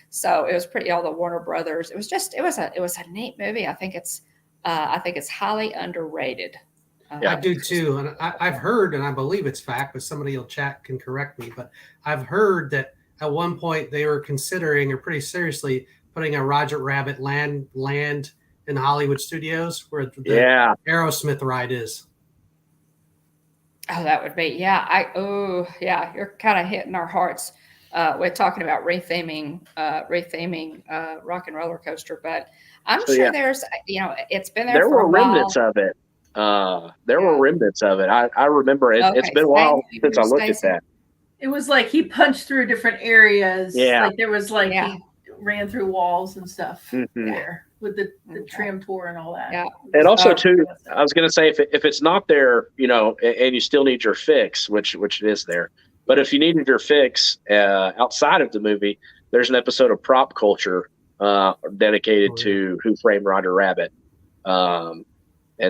so it was pretty. All the Warner Brothers. It was a neat movie. I think it's highly underrated. I do too, and I've heard, and I believe it's fact, but somebody will chat can correct me. But I've heard that at one point they were considering, or pretty seriously, putting a Roger Rabbit land in Hollywood studios where the Aerosmith ride is. Oh, that would be, you're kind of hitting our hearts. We're talking about retheming Rock and Roller Coaster, but I'm sure there's, it's been there for a while. Remnants of it. There were remnants of it. I remember it. Okay, it's been a while since I looked at that. It was like he punched through different areas. Yeah. Like there was he ran through walls and stuff there with the tram tour and all that. Yeah. And also too, I was going to say, if it's not there, and you still need your fix, which it is there, but if you needed your fix outside of the movie, there's an episode of Prop Culture dedicated to Who Framed Roger Rabbit. And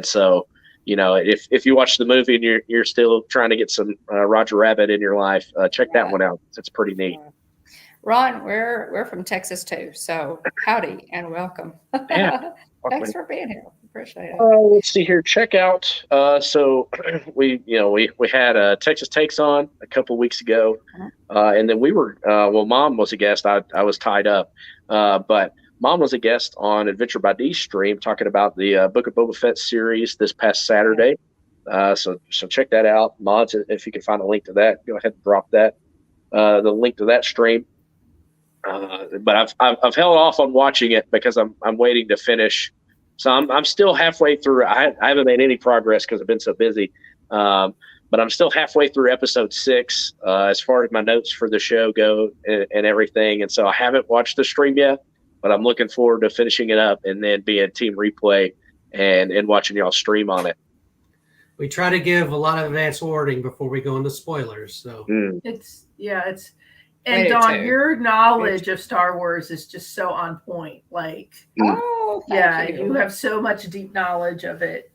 so, if you watch the movie and you're still trying to get some Roger Rabbit in your life, check that one out. It's pretty neat. Ron, we're from Texas too, so howdy and welcome. Yeah. Thanks for being here. Appreciate it. Let's see here. Check out. So we had Texas Takes on a couple weeks ago, and then we were. Mom was a guest. I was tied up, but Mom was a guest on Adventure by D's stream talking about the Book of Boba Fett series this past Saturday. So check that out, mods. If you can find a link to that, go ahead and drop that. The link to that stream. But I've held off on watching it because I'm waiting to finish. So I'm still halfway through. I haven't made any progress because I've been so busy. But I'm still halfway through episode 6 as far as my notes for the show go and everything. And so I haven't watched the stream yet, but I'm looking forward to finishing it up and then being team replay and watching y'all stream on it. We try to give a lot of advance warning before we go into spoilers. So it's. And Dawn, your knowledge of Star Wars is just so on point. Like, you have so much deep knowledge of it.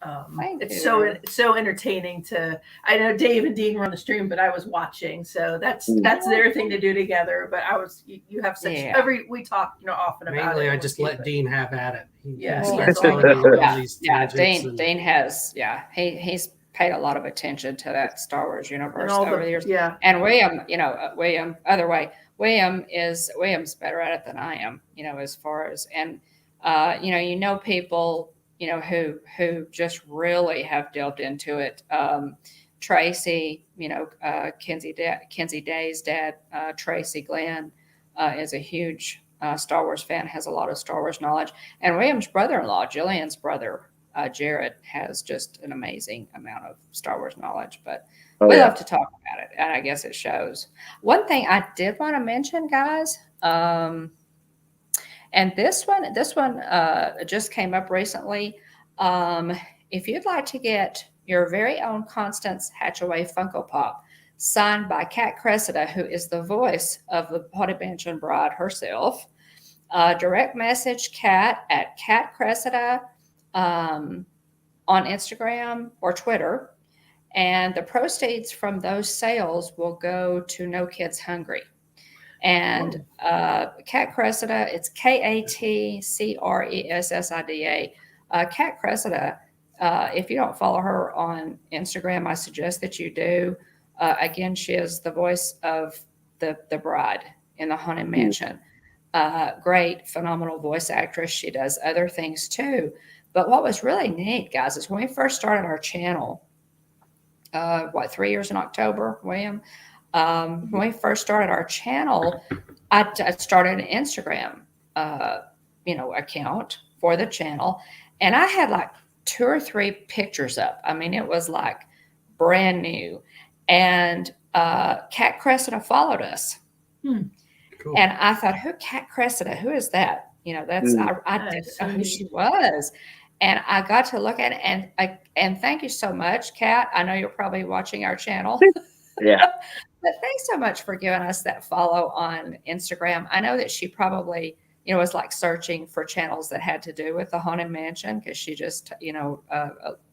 It's so entertaining to. I know Dave and Dean were on the stream, but I was watching, so that's their thing to do together. But you have such we talk often about it. Mainly, I just let Dean have at it. Dean has he's paid a lot of attention to that Star Wars universe over the years. Yeah. And William's better at it than I am, as far as, and, people, who just really have delved into it. Tracy, Kenzie Day's dad, Tracy Glenn, is a huge Star Wars fan, has a lot of Star Wars knowledge. And William's brother-in-law, Jillian's brother, Jared, has just an amazing amount of Star Wars knowledge, but we love to talk about it, and I guess it shows. One thing I did want to mention, guys, and this one just came up recently. If you'd like to get your very own Constance Hatchaway Funko Pop signed by Kat Cressida, who is the voice of the Haunted Mansion bride herself, direct message Kat at Kat Cressida on Instagram or Twitter, and the proceeds from those sales will go to No Kids Hungry. And Kat Cressida, it's KATCRESSIDA. Kat Cressida, if you don't follow her on Instagram, I suggest that you do. Again, she is the voice of the bride in the Haunted Mansion. Great, phenomenal voice actress. She does other things too. But what was really neat, guys, is when we first started our channel, 3 years in October, William? When we first started our channel, I started an Instagram, account for the channel. And I had like 2 or 3 pictures up. I mean, it was like brand new. And Kat Cressida followed us. Cool. And I thought, Kat Cressida? Who is that? I didn't know who she was. And I got to look at it, and thank you so much, Kat. I know you're probably watching our channel. Yeah. But thanks so much for giving us that follow on Instagram. I know that she probably, was like searching for channels that had to do with the Haunted Mansion, because she just,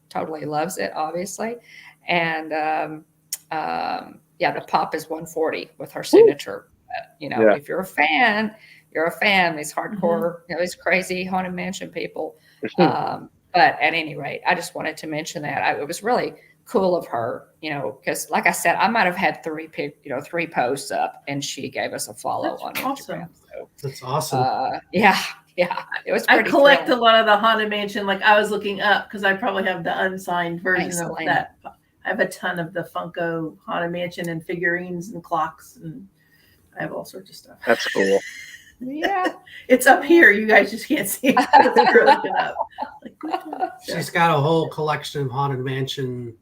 totally loves it, obviously. And the pop is 140 with her signature. If you're a fan, you're a fan. These hardcore, these crazy Haunted Mansion people. But at any rate, I just wanted to mention that. It was really cool of her, because like I said, I might have had 3 posts up, and she gave us a follow on Instagram. So that's awesome. Yeah, it was. I collect a lot of the Haunted Mansion. Like, I was looking up because I probably have the unsigned version of that. I have a ton of the Funko Haunted Mansion and figurines and clocks, and I have all sorts of stuff. That's cool. Yeah, it's up here. You guys just can't see it. Look it up. She's got a whole collection of Haunted Mansion.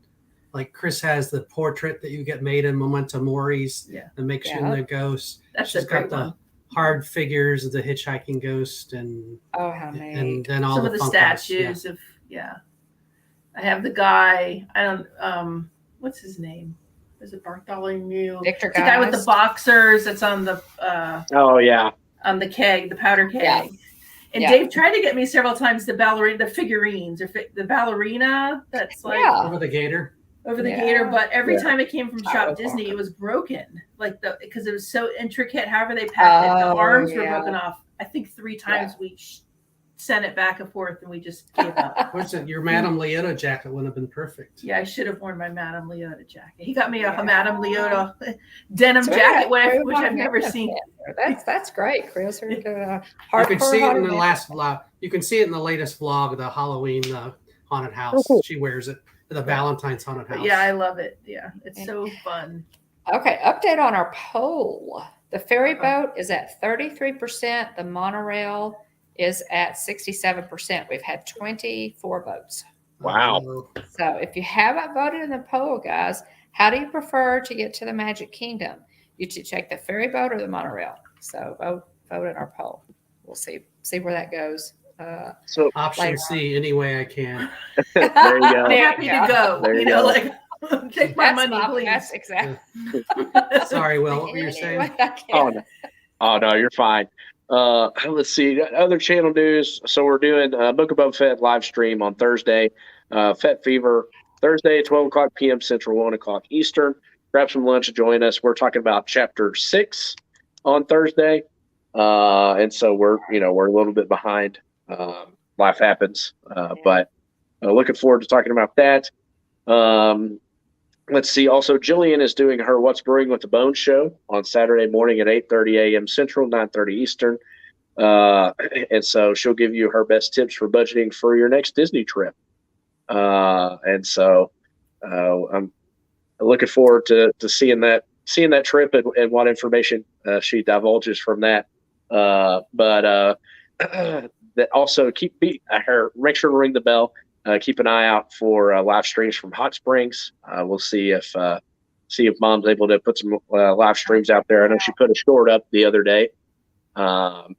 Like Kris has the portrait that you get made in Memento Mori's. That makes you into a ghost. She's got the hard figures of the Hitchhiking Ghost and how neat. And then all some the of the Funkos. statues of I have the guy. I don't. What's his name? Is it Bartholomew? Victor the guy with the boxers. That's on the. On the keg, the powder keg. Yeah. And Dave tried to get me several times the figurines, or the ballerina that's like over the gator. But every time it came from Shop Disney, it was broken. Because it was so intricate. However they packed it, the arms were broken off. I think 3 times we sent it back and forth, and we just gave up. What's it? Your Madame Leota jacket would have been perfect. Yeah, I should have worn my Madame Leota jacket. He got me a Madame Leota denim jacket, which I've never seen. That's great, Kris. You can see it in the last vlog. You can see it in the latest vlog, the Halloween haunted house. She wears it. The Valentine's haunted house. Yeah, I love it. Yeah, it's so fun. Okay, update on our poll. The ferry boat is at 33%. The monorail is at 67%. We've had 24 votes. Wow. So if you haven't voted in the poll, guys, how do you prefer to get to the Magic Kingdom? You should check the ferry boat or the monorail. So vote in our poll. We'll see where that goes. So option C, any way I can. There you go. I'm happy to go. There you go. Take my money, please. That's exactly. Sorry, Will, what were you saying? Oh no, you're fine. Let's see, other channel news. So we're doing Book of Boba Fett live stream on Thursday. Fett Fever Thursday, 12:00 p.m. Central, 1:00 Eastern. Grab some lunch and join us. We're talking about Chapter 6 on Thursday, and so we're a little bit behind. Life happens, but looking forward to talking about that. Let's see. Also, Jillian is doing her What's Brewing with the Bones show on Saturday morning at 8:30 a.m. Central, 9:30 Eastern. And so she'll give you her best tips for budgeting for your next Disney trip. And so I'm looking forward to seeing that trip and what information she divulges from that. But that also make sure to ring the bell. Keep an eye out for live streams from Hot Springs. We'll see if Mom's able to put some live streams out there. I know she put a short up the other day, but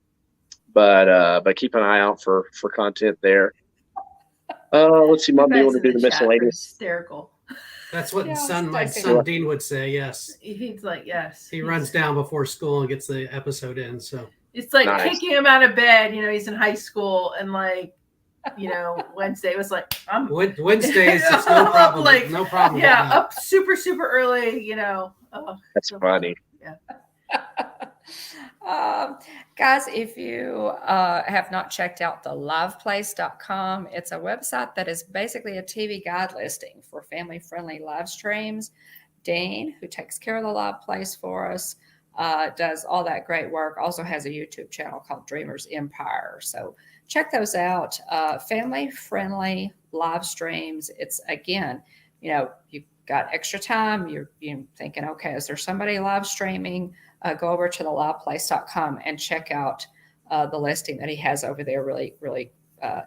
keep an eye out for content there. Let's see, Mom, do you want to do the miscellaneous? Hysterical. That's what my son Dean would say. Yes, he's like yes. He runs down before school and gets the episode in. So it's like kicking him out of bed. He's in high school, and Wednesday was like Wednesdays. It's no problem. No problem. Yeah, up super early. That's funny. Yeah. Guys, if you have not checked out the liveplace.com, it's a website that is basically a TV guide listing for family-friendly live streams. Dean, who takes care of the Live Place for us, does all that great work. Also has a YouTube channel called Dreamers Empire. So check those out. Family friendly live streams. It's, again, you've got extra time. You're thinking, okay, is there somebody live streaming? Go over to the liveplace.com and check out the listing that he has over there. Really, really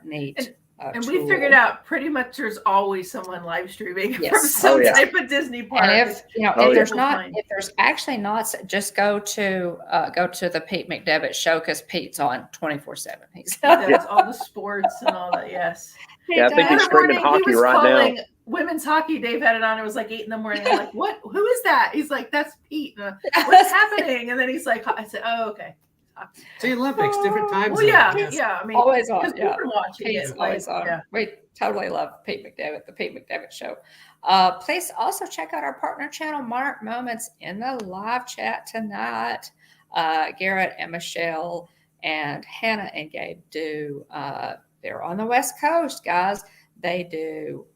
neat. And we figured out pretty much there's always someone live streaming from Yes. some type of Disney park. And if there's actually not, just go to the Pete McDevitt show, because Pete's on 24/7. He does all the sports and all that. Yes. Yeah, I think he's streaming hockey right now. Women's hockey. Dave had it on. It was like 8 a.m. I'm like, what? Who is that? He's like, that's Pete. What's happening? And then he's like, I said, oh, okay. See, Olympics, different times. Well, yeah. I mean, always on. Yeah. We were watching Pete's it. Always on. Yeah. We totally love Pete McDevitt, the Pete McDevitt show. Please also check out our partner channel, Monarch Moments, in the live chat tonight. Garrett and Michelle and Hannah and Gabe do. They're on the West Coast, guys. They do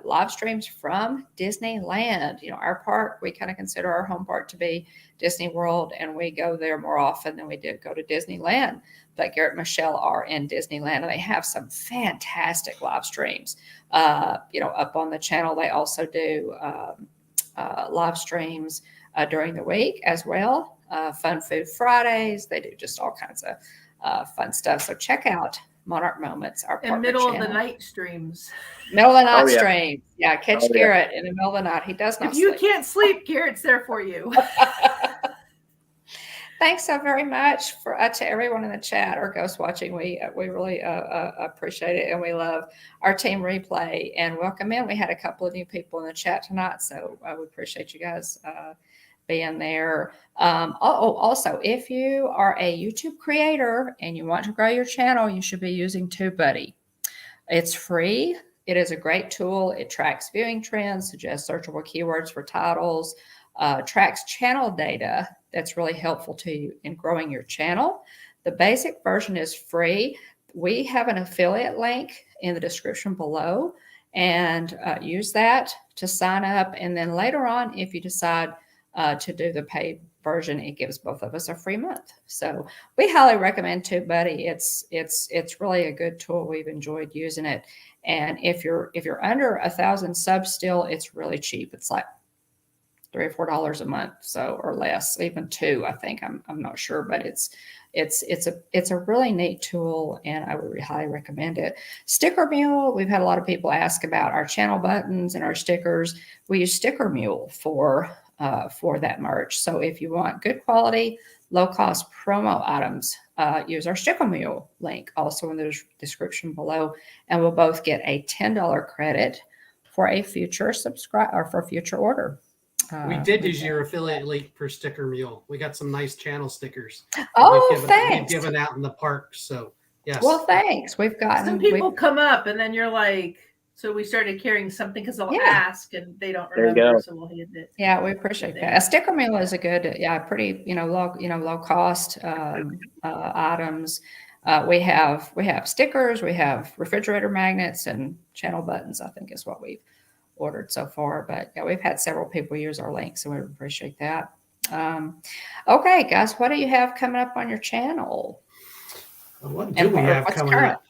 live streams from Disneyland. Our park, we kind of consider our home park to be Disney World, and we go there more often than we did go to Disneyland. But Garrett and Michelle are in Disneyland, and they have some fantastic live streams. Up on the channel, they also do live streams during the week as well. Fun Food Fridays. They do just all kinds of fun stuff. So check out Monarch Moments, our partner middle channel. of the night streams. Middle of the night streams. Yeah, catch Garrett in the middle of the night. He does not sleep. If you can't sleep, Garrett's there for you. Thanks so very much to everyone in the chat or ghost watching. We really appreciate it, and we love our team replay and welcome in. We had a couple of new people in the chat tonight, so we appreciate you guys being there. Also, if you are a YouTube creator and you want to grow your channel, you should be using TubeBuddy. It's free. It is a great tool. It tracks viewing trends, suggests searchable keywords for titles, tracks channel data. That's really helpful to you in growing your channel. The basic version is free. We have an affiliate link in the description below, and use that to sign up. And then later on, if you decide to do the paid version, it gives both of us a free month. So we highly recommend TubeBuddy. It's really a good tool. We've enjoyed using it. And if you're under 1,000 subs still, it's really cheap. It's like $3 or $4 a month, or less, even $2. I think I'm not sure, but it's a really neat tool, and I would highly recommend it. Stickermule, we've had a lot of people ask about our channel buttons and our stickers. We use Stickermule for that merch. So if you want good quality, low cost promo items, use our Stickermule link, also in the description below, and we'll both get a $10 credit for a future subscribe or for a future order. We did use your affiliate link for Stickermule. We got some nice channel stickers. Thanks. We've given out in the park. So, yes. Well, thanks. We've gotten some people come up, and then you're like, so we started carrying something because they'll ask and they don't remember. So we'll hit it. Yeah, we appreciate that. A Stickermule is a good, pretty, low cost items. We have stickers, we have refrigerator magnets, and channel buttons, I think is what we've ordered so far. But yeah, we've had several people use our links, so we appreciate that. Okay, guys, what do you have coming up on your channel? What do we have coming up?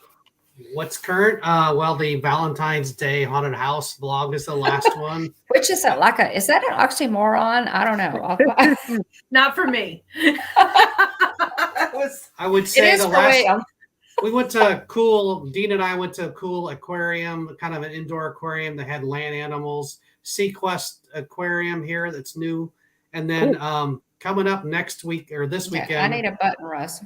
What's current? Well, the Valentine's Day haunted house vlog is the last one. Which is is that an oxymoron? I don't know. Not for me. I would say the last. We went to Dean and I went to a cool aquarium, kind of an indoor aquarium that had land animals. Sequest Aquarium here that's new. And then coming up next week or this weekend. I need a button, Russ.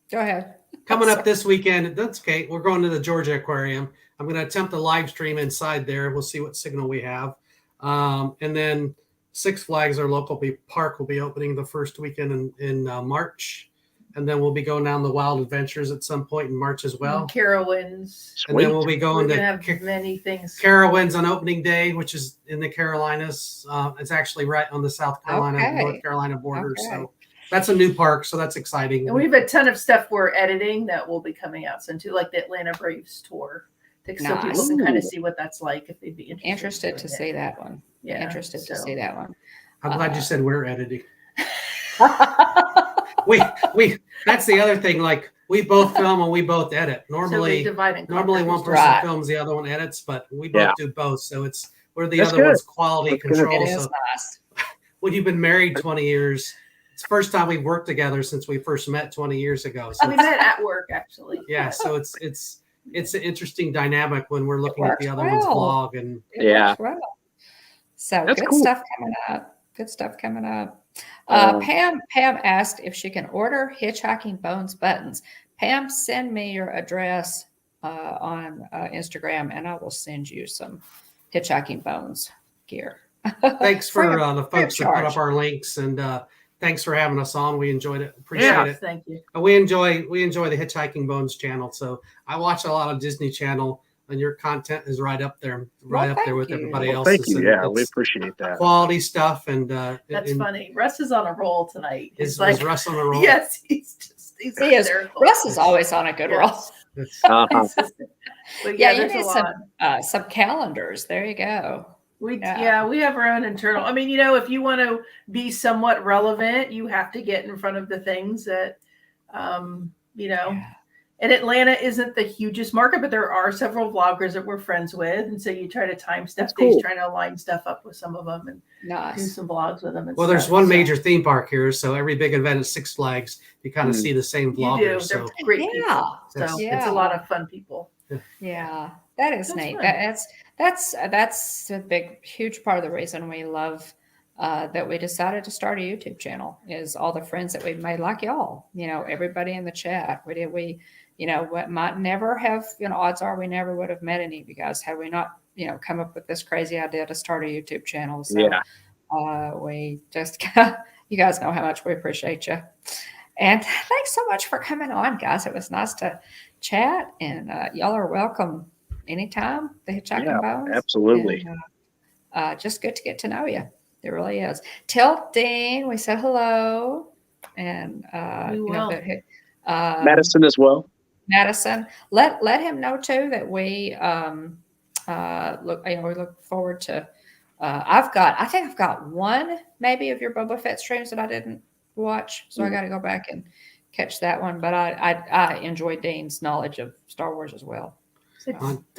Go ahead. Coming up this weekend, that's okay. We're going to the Georgia Aquarium. I'm going to attempt a live stream inside there. We'll see what signal we have. And then Six Flags, our local park, will be opening the first weekend in March. And then we'll be going down the Wild Adventures at some point in March as well. Carowinds. And then we'll be going to have many things. Carowinds on opening day, which is in the Carolinas. It's actually right on the South Carolina, North Carolina border. Okay. So that's a new park. So that's exciting. And we have a ton of stuff we're editing that will be coming out soon too, like the Atlanta Braves tour. So people can kind of see what that's like if they'd be interested to see that one. Yeah, interested to see that one. I'm glad you said we're editing. we that's the other thing. Like we both film and we both edit. So we Normally, divide and normally one conquer. person Right. films, the other one edits, but we both do both. So we're the That's other good. one's quality That's good. control. It is So nice. when you've been married 20 years, it's the first time we've worked together since we first met 20 years ago. So We met at work, actually. yeah, so it's an interesting dynamic when we're looking at the works other one's well. vlog. And It Yeah. works well. So That's good cool. stuff coming up. Good stuff coming up. Um, Pam asked if she can order Hitchhiking Bones buttons. Pam, send me your address on Instagram, and I will send you some Hitchhiking Bones gear. thanks for Free the of folks that put charge. up our links, and thanks for having us on. We enjoyed it. Appreciate Yeah. it. Thank you. We enjoy the Hitchhiking Bones channel. So I watch a lot of Disney Channel, and your content is right up there Well, thank with you. everybody well, else's. thank you. And Yeah, we it's appreciate that. quality stuff. And That's funny. Russ is on a roll tonight. He's Is Russ on the roll? yes, he's He is. hysterical. Russ is always on a good roll. Yes. Uh-huh. But Yeah, yeah, you there's need a lot. some calendars. There you go. Yeah, we have our own internal. I mean, if you want to be somewhat relevant, you have to get in front of the things that, Yeah. and Atlanta isn't the hugest market, but there are several vloggers that we're friends with. And so you try to time stuff. That's cool. Trying to align stuff up with some of them and do Nice. some vlogs with them. And Well, there's stuff. one So major theme park here, so every big event at Six Flags, you kind of see the same you do. vloggers. They're So great Yeah. people. So Yes. it's Yeah. a lot of fun people. Yeah, that is That's neat. fun. That's a huge part of the reason we love that we decided to start a YouTube channel is all the friends that we've made, like y'all. Everybody in the chat. What might never have. Odds are we never would have met any of you guys had we not, come up with this crazy idea to start a YouTube channel. So Yeah. we just, you guys know how much we appreciate you. And thanks so much for coming on, guys. It was nice to chat, and y'all are welcome anytime. The Hitchhiking Bones. Absolutely. And, just good to get to know you. It really is. Tell Dean we said hello, and We will. Madison as well. Madison, let him know too that we we look forward to. I think I've got one maybe of your Boba Fett streams that I didn't watch, so I got to go back and catch that one. But I enjoy Dean's knowledge of Star Wars as well.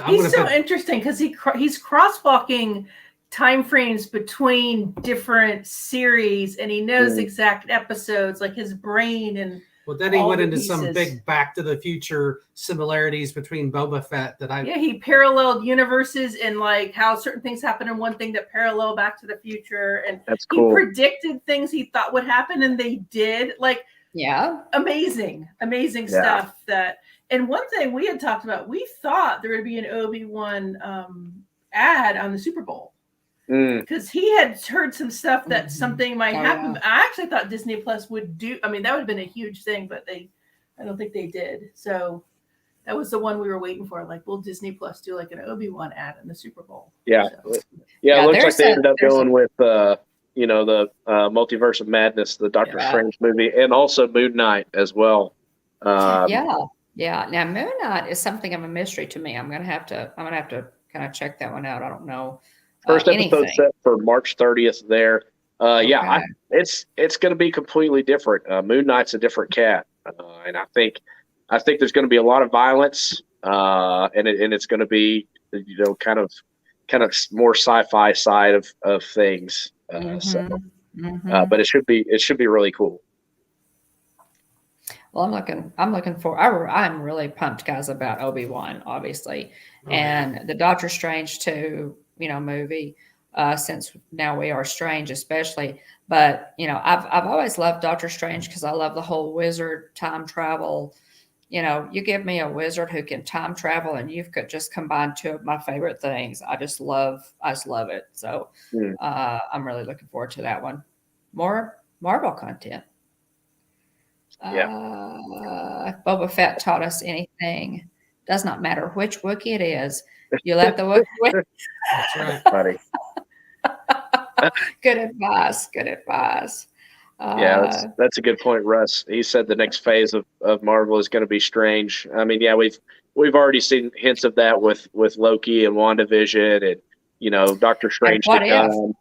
He's so interesting because he's crosswalking time frames between different series, and he knows exact episodes, like his brain. And well, then he all went the into some pieces. big Back to the Future similarities between Boba Fett that he paralleled universes and like how certain things happen in one thing that parallel Back to the Future, and That's he cool. predicted things he thought would happen, and they did. Like amazing stuff. And one thing we had talked about, we thought there would be an Obi-Wan ad on the Super Bowl. Because he had heard some stuff that something might happen. I actually thought Disney Plus would do. I mean, that would have been a huge thing, but I don't think they did. So that was the one we were waiting for. Like, will Disney Plus do like an Obi-Wan ad in the Super Bowl? Yeah. So. It looks like they ended up going with the Multiverse of Madness, the Doctor Strange movie, and also Moon Knight as well. Yeah. Now Moon Knight is something of a mystery to me. I'm gonna have to kind of check that one out. I don't know. First episode set for March 30th there. It's going to be completely different. Moon Knight's a different cat, and I think there's going to be a lot of violence, and it's going to be kind of more sci-fi side of things. But it should be really cool. Well, I'm looking for. I'm really pumped, guys, about Obi-Wan, obviously, and the Doctor Strange 2, movie. Since now we are Strange, especially, but I've always loved Doctor Strange because I love the whole wizard time travel. You give me a wizard who can time travel, and you've got just combined two of my favorite things. I just love it. So I'm really looking forward to that one. More Marvel content. If Boba Fett taught us anything, does not matter which Wookiee it is. You let the Wookiee win. That's right, buddy. Good advice. That's a good point, Russ. He said the next phase of Marvel is going to be Strange. I mean, we've already seen hints of that with Loki and WandaVision, and Doctor Strange to come,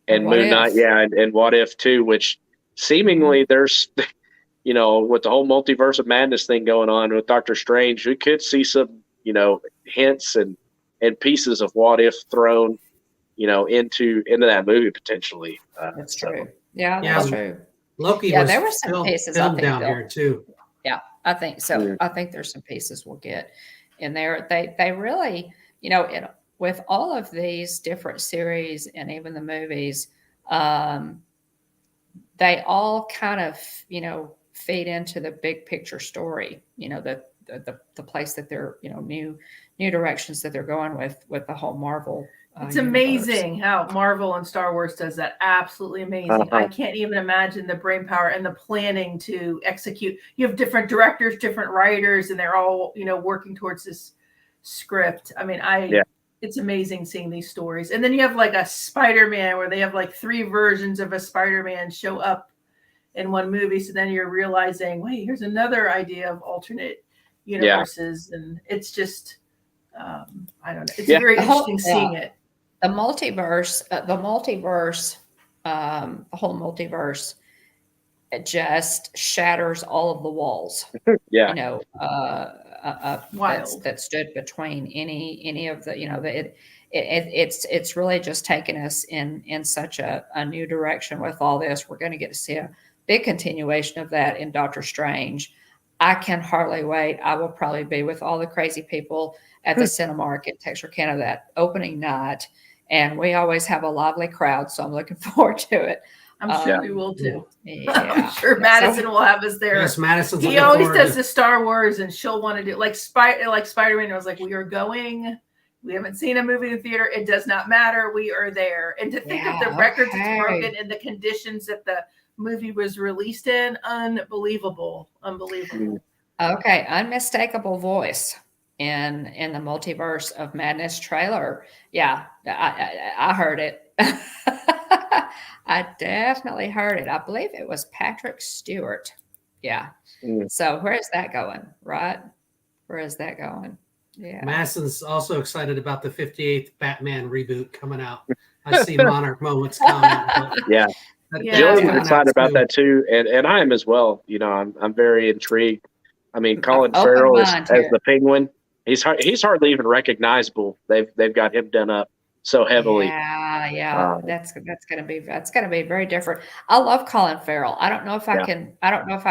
and Moon Knight, and What If too, which seemingly there's with the whole multiverse of madness thing going on with Doctor Strange, we could see some, hints and pieces of what if thrown, into that movie potentially. That's true. Yeah, Yeah. that's true. Loki Yeah, was there were some pieces I filmed think down here too. Yeah, I think so. Yeah. I think there's some pieces we'll get in there. They really, with all of these different series and even the movies, they all kind of, feed into the big picture story. The place that they're, new directions that they're going with the whole Marvel. It's universe. amazing how Marvel and Star Wars does that. Absolutely amazing. I can't even imagine the brain power and the planning to execute. You have different directors, different writers, and they're all, working towards this script. I mean, it's amazing seeing these stories. And then you have like a Spider-Man where they have like 3 versions of a Spider-Man show up in one movie. So then you're realizing, wait, here's another idea of alternate universes. And it's just, I don't know. It's very interesting seeing it. The multiverse, the whole multiverse, it just shatters all of the walls. Yeah. That stood between any of the, it's really just taken us in such a new direction with all this. We're going to get to see a big continuation of that in Doctor Strange. I can hardly wait. I will probably be with all the crazy people at the Cinemark in Texarkana that opening night. And we always have a lively crowd, so I'm looking forwed to it. I'm sure we will too. Yeah. I'm sure Madison will have us there. Yes, Madison's. He always does the Star Wars, and she'll want to do like Spider-Man. I was like, we are going. We haven't seen a movie in the theater. It does not matter. We are there. And to think of the records it's broken and the conditions that the movie was released in, unbelievable. Okay, unmistakable voice in the Multiverse of Madness trailer. Yeah, I heard it. I definitely heard it. I believe it was Patrick Stewart. Yeah. So where is that going? Right? Where is that going? Yeah. Madison's also excited about the 58th Batman reboot coming out. I see Monarch moments coming. Yeah. Jillian's excited about that too, and I am as well. I'm very intrigued. I mean, Colin Farrell as the Penguin. He's hardly even recognizable. They've got him done up so heavily. Yeah. That's gonna be very different. I love Colin Farrell. I don't know if I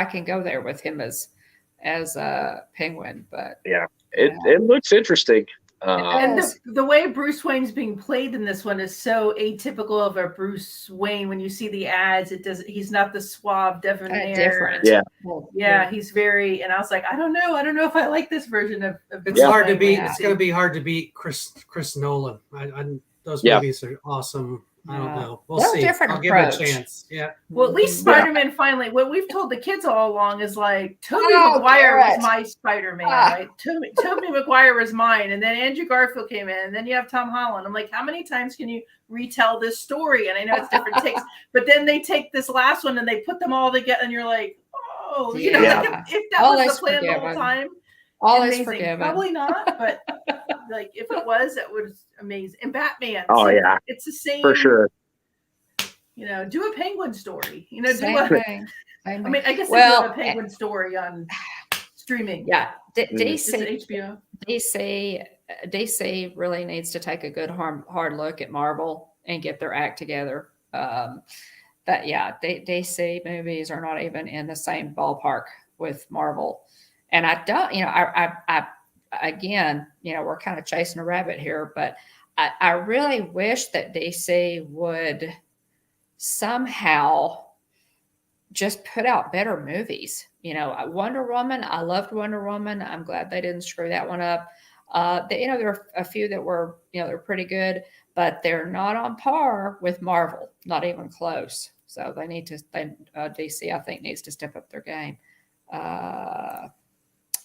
can go there with him as a Penguin, but it looks interesting. And the way Bruce Wayne's being played in this one is so atypical of a Bruce Wayne. When you see the ads, he's not the suave, debonair. Different. Yeah, he's very. And I was like, I don't know if I like this version of. It's hard to beat. It's going to be hard to beat Chris Nolan. Those movies are awesome. I don't know. We'll see. I'll give it a chance. Yeah. Well, at least Spider-Man finally. What we've told the kids all along is like Tobey Maguire was my Spider-Man, right? Tobey Maguire was mine, and then Andrew Garfield came in, and then you have Tom Holland. I'm like, how many times can you retell this story? And I know it's different takes, but then they take this last one and they put them all together, and you're like, oh, like if that was the plan the whole time. All is forgiven. Probably not, but like if it was, that was amazing. And Batman. It's the same for sure. Do a Penguin story. Same thing. I mean, I guess they do a Penguin story on streaming. Yeah, DC HBO. DC really needs to take a good hard look at Marvel and get their act together. DC movies are not even in the same ballpark with Marvel. And I don't, again, we're kind of chasing a rabbit here, but I really wish that DC would somehow just put out better movies. Wonder Woman, I loved Wonder Woman. I'm glad they didn't screw that one up. There are a few that were, they're pretty good, but they're not on par with Marvel, not even close. So DC, I think, needs to step up their game.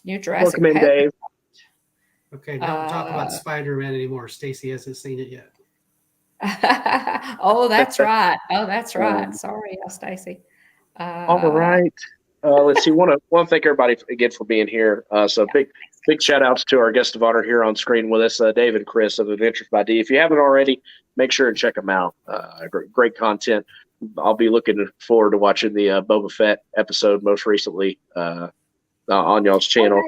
New Jurassic Welcome in, Dave. Okay, don't talk about Spider-Man anymore. Stacy hasn't seen it yet. Oh, that's right. Sorry, Stacy. All right. Let's see. Want to thank everybody again for being here. So big shout outs to our guest of honor here on screen with us, Dave and Kris of Adventures by D. If you haven't already, make sure and check them out. Great content I'll be looking forward to watching the Boba Fett episode most recently on y'all's channel.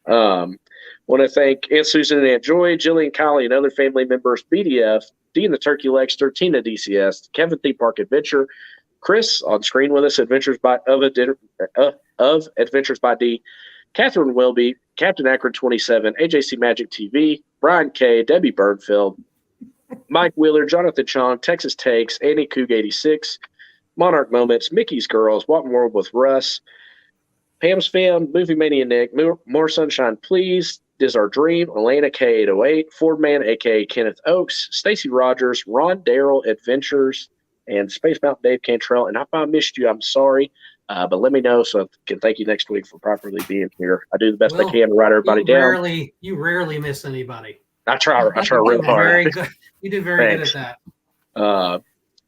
Want to thank Aunt Susan and Aunt Joy, Jillian, Kylie, and other family members, BDF, Dean the Turkey Legster, Tina DCS, Kevin Theme Park Adventure, Chris on screen with us, Adventures by D, Catherine Welby, Captain Akron 27, AJC Magic TV, Brian K, Debbie Burnfield, Mike Wheeler, Jonathan Chong, Texas Takes, Annie Coog 86, Monarch Moments, Mickey's Girls, Walton World with Russ, Pam's Fam, Movie Mania Nick, More Sunshine Please, Is Our Dream, Elena K808, Ford Man, aka Kenneth Oakes, Stacy Rogers, Ron Darrell Adventures, and Space Mountain Dave Cantrell. And if I missed you, I'm sorry, but let me know so I can thank you next week for properly being here. I do the best I can to write everybody down. You rarely miss anybody. I try real hard. Very good. You do very good at that.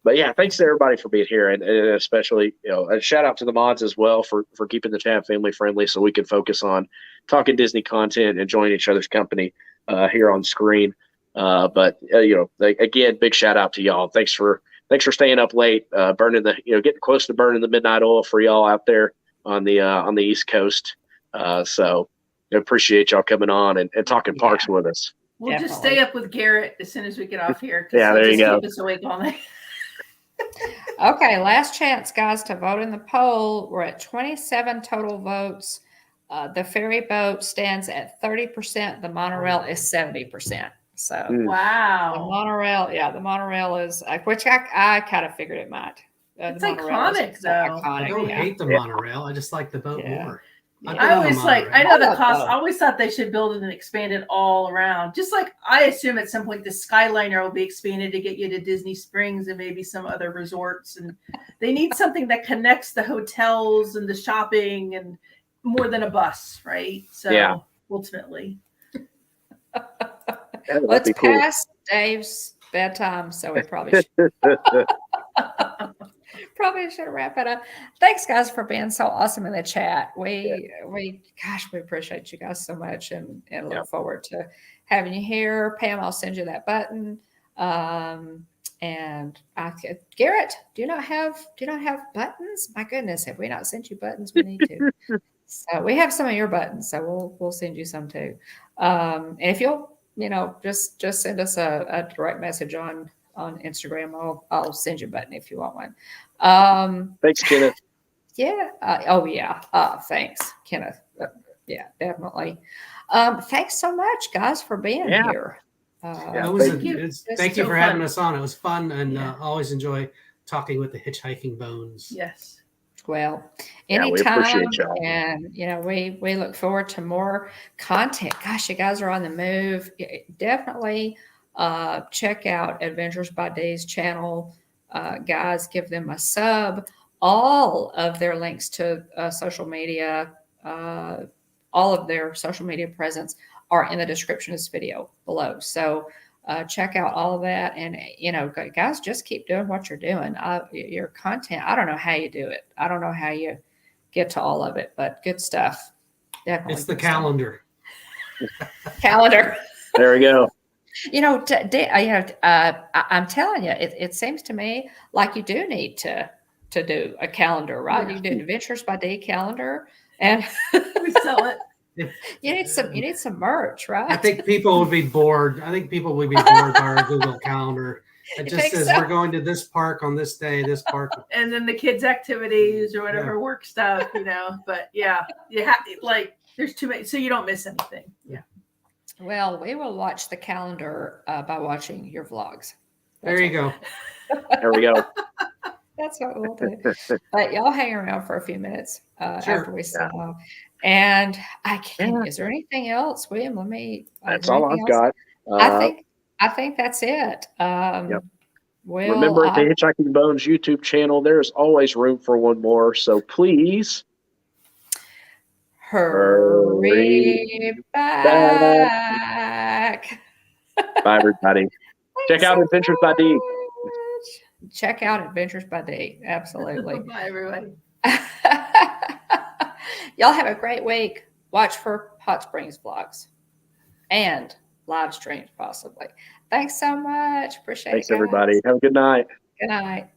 But yeah, thanks to everybody for being here, and especially, a shout out to the mods as well for keeping the chat family friendly, so we can focus on talking Disney content and enjoying each other's company here on screen. But again, big shout out to y'all. Thanks for staying up late, getting close to burning the midnight oil for y'all out there on the East Coast. So appreciate y'all coming on and talking parks with us. We'll just stay up with Garrett as soon as we get off here. Yeah, there you go. Keep us awake all night. Okay, last chance, guys, to vote in the poll. We're at 27 total votes. The ferry boat stands at 30%. The monorail is 70%. So wow, the monorail is, which I kind of figured it might. It's iconic, though. I don't hate the monorail. I just like the boat more. I always I always thought they should build it and expand it all around. Just like I assume at some point the Skyliner will be expanded to get you to Disney Springs and maybe some other resorts. And they need something that connects the hotels and the shopping and more than a bus, right? So ultimately. Let's pass Dave's bedtime, so we probably should. Probably should wrap it up. Thanks, guys, for being so awesome in the chat. We appreciate you guys so much, and look forward to having you here. Pam, I'll send you that button. And Garrett, do you not have buttons? My goodness, have we not sent you buttons? We need to. So we have some of your buttons, so we'll send you some too. And if you'll just send us a direct message on Instagram, I'll send you a button if you want one. Thanks, Kenneth. Thanks, Kenneth. Definitely. Thanks so much, guys, for being here. Thank you for having us on. It was fun, and I always enjoy talking with the Hitchhiking Bones. Yes. Well, anytime, we appreciate y'all. And we look forward to more content. Gosh, you guys are on the move. Definitely check out Adventures by D's channel. Guys, give them a sub. All of their links to social media, all of their social media presence are in the description of this video below. So check out all of that. And, guys, just keep doing what you're doing. Your content, I don't know how you do it. I don't know how you get to all of it, but good stuff. Definitely. It's the calendar. Calendar. There we go. I'm telling you, it seems to me like you do need to do a calendar, right? Yeah. You do Adventures by D calendar, and we sell it. You need some merch, right? I think people would be bored. by our Google Calendar. It just says we're going to this park on this day, this park, and then the kids' activities or whatever work stuff, But you have there's too many, so you don't miss anything. Yeah. Well, we will watch the calendar by watching your vlogs. There you go. There we go. That's what we'll do. But y'all hang around for a few minutes after we sign off. And is there anything else, William? That's all I've got. I think that's it. Remember at the Hitchhiking Bones YouTube channel, there's always room for one more. So please hurry back. Bye, everybody. Check out Adventures by D. Check out Adventures by D. Absolutely. Bye, everybody. Y'all have a great week. Watch for Hot Springs vlogs and live streams possibly. Thanks so much. Appreciate it. Thanks, everybody. Have a good night. Good night.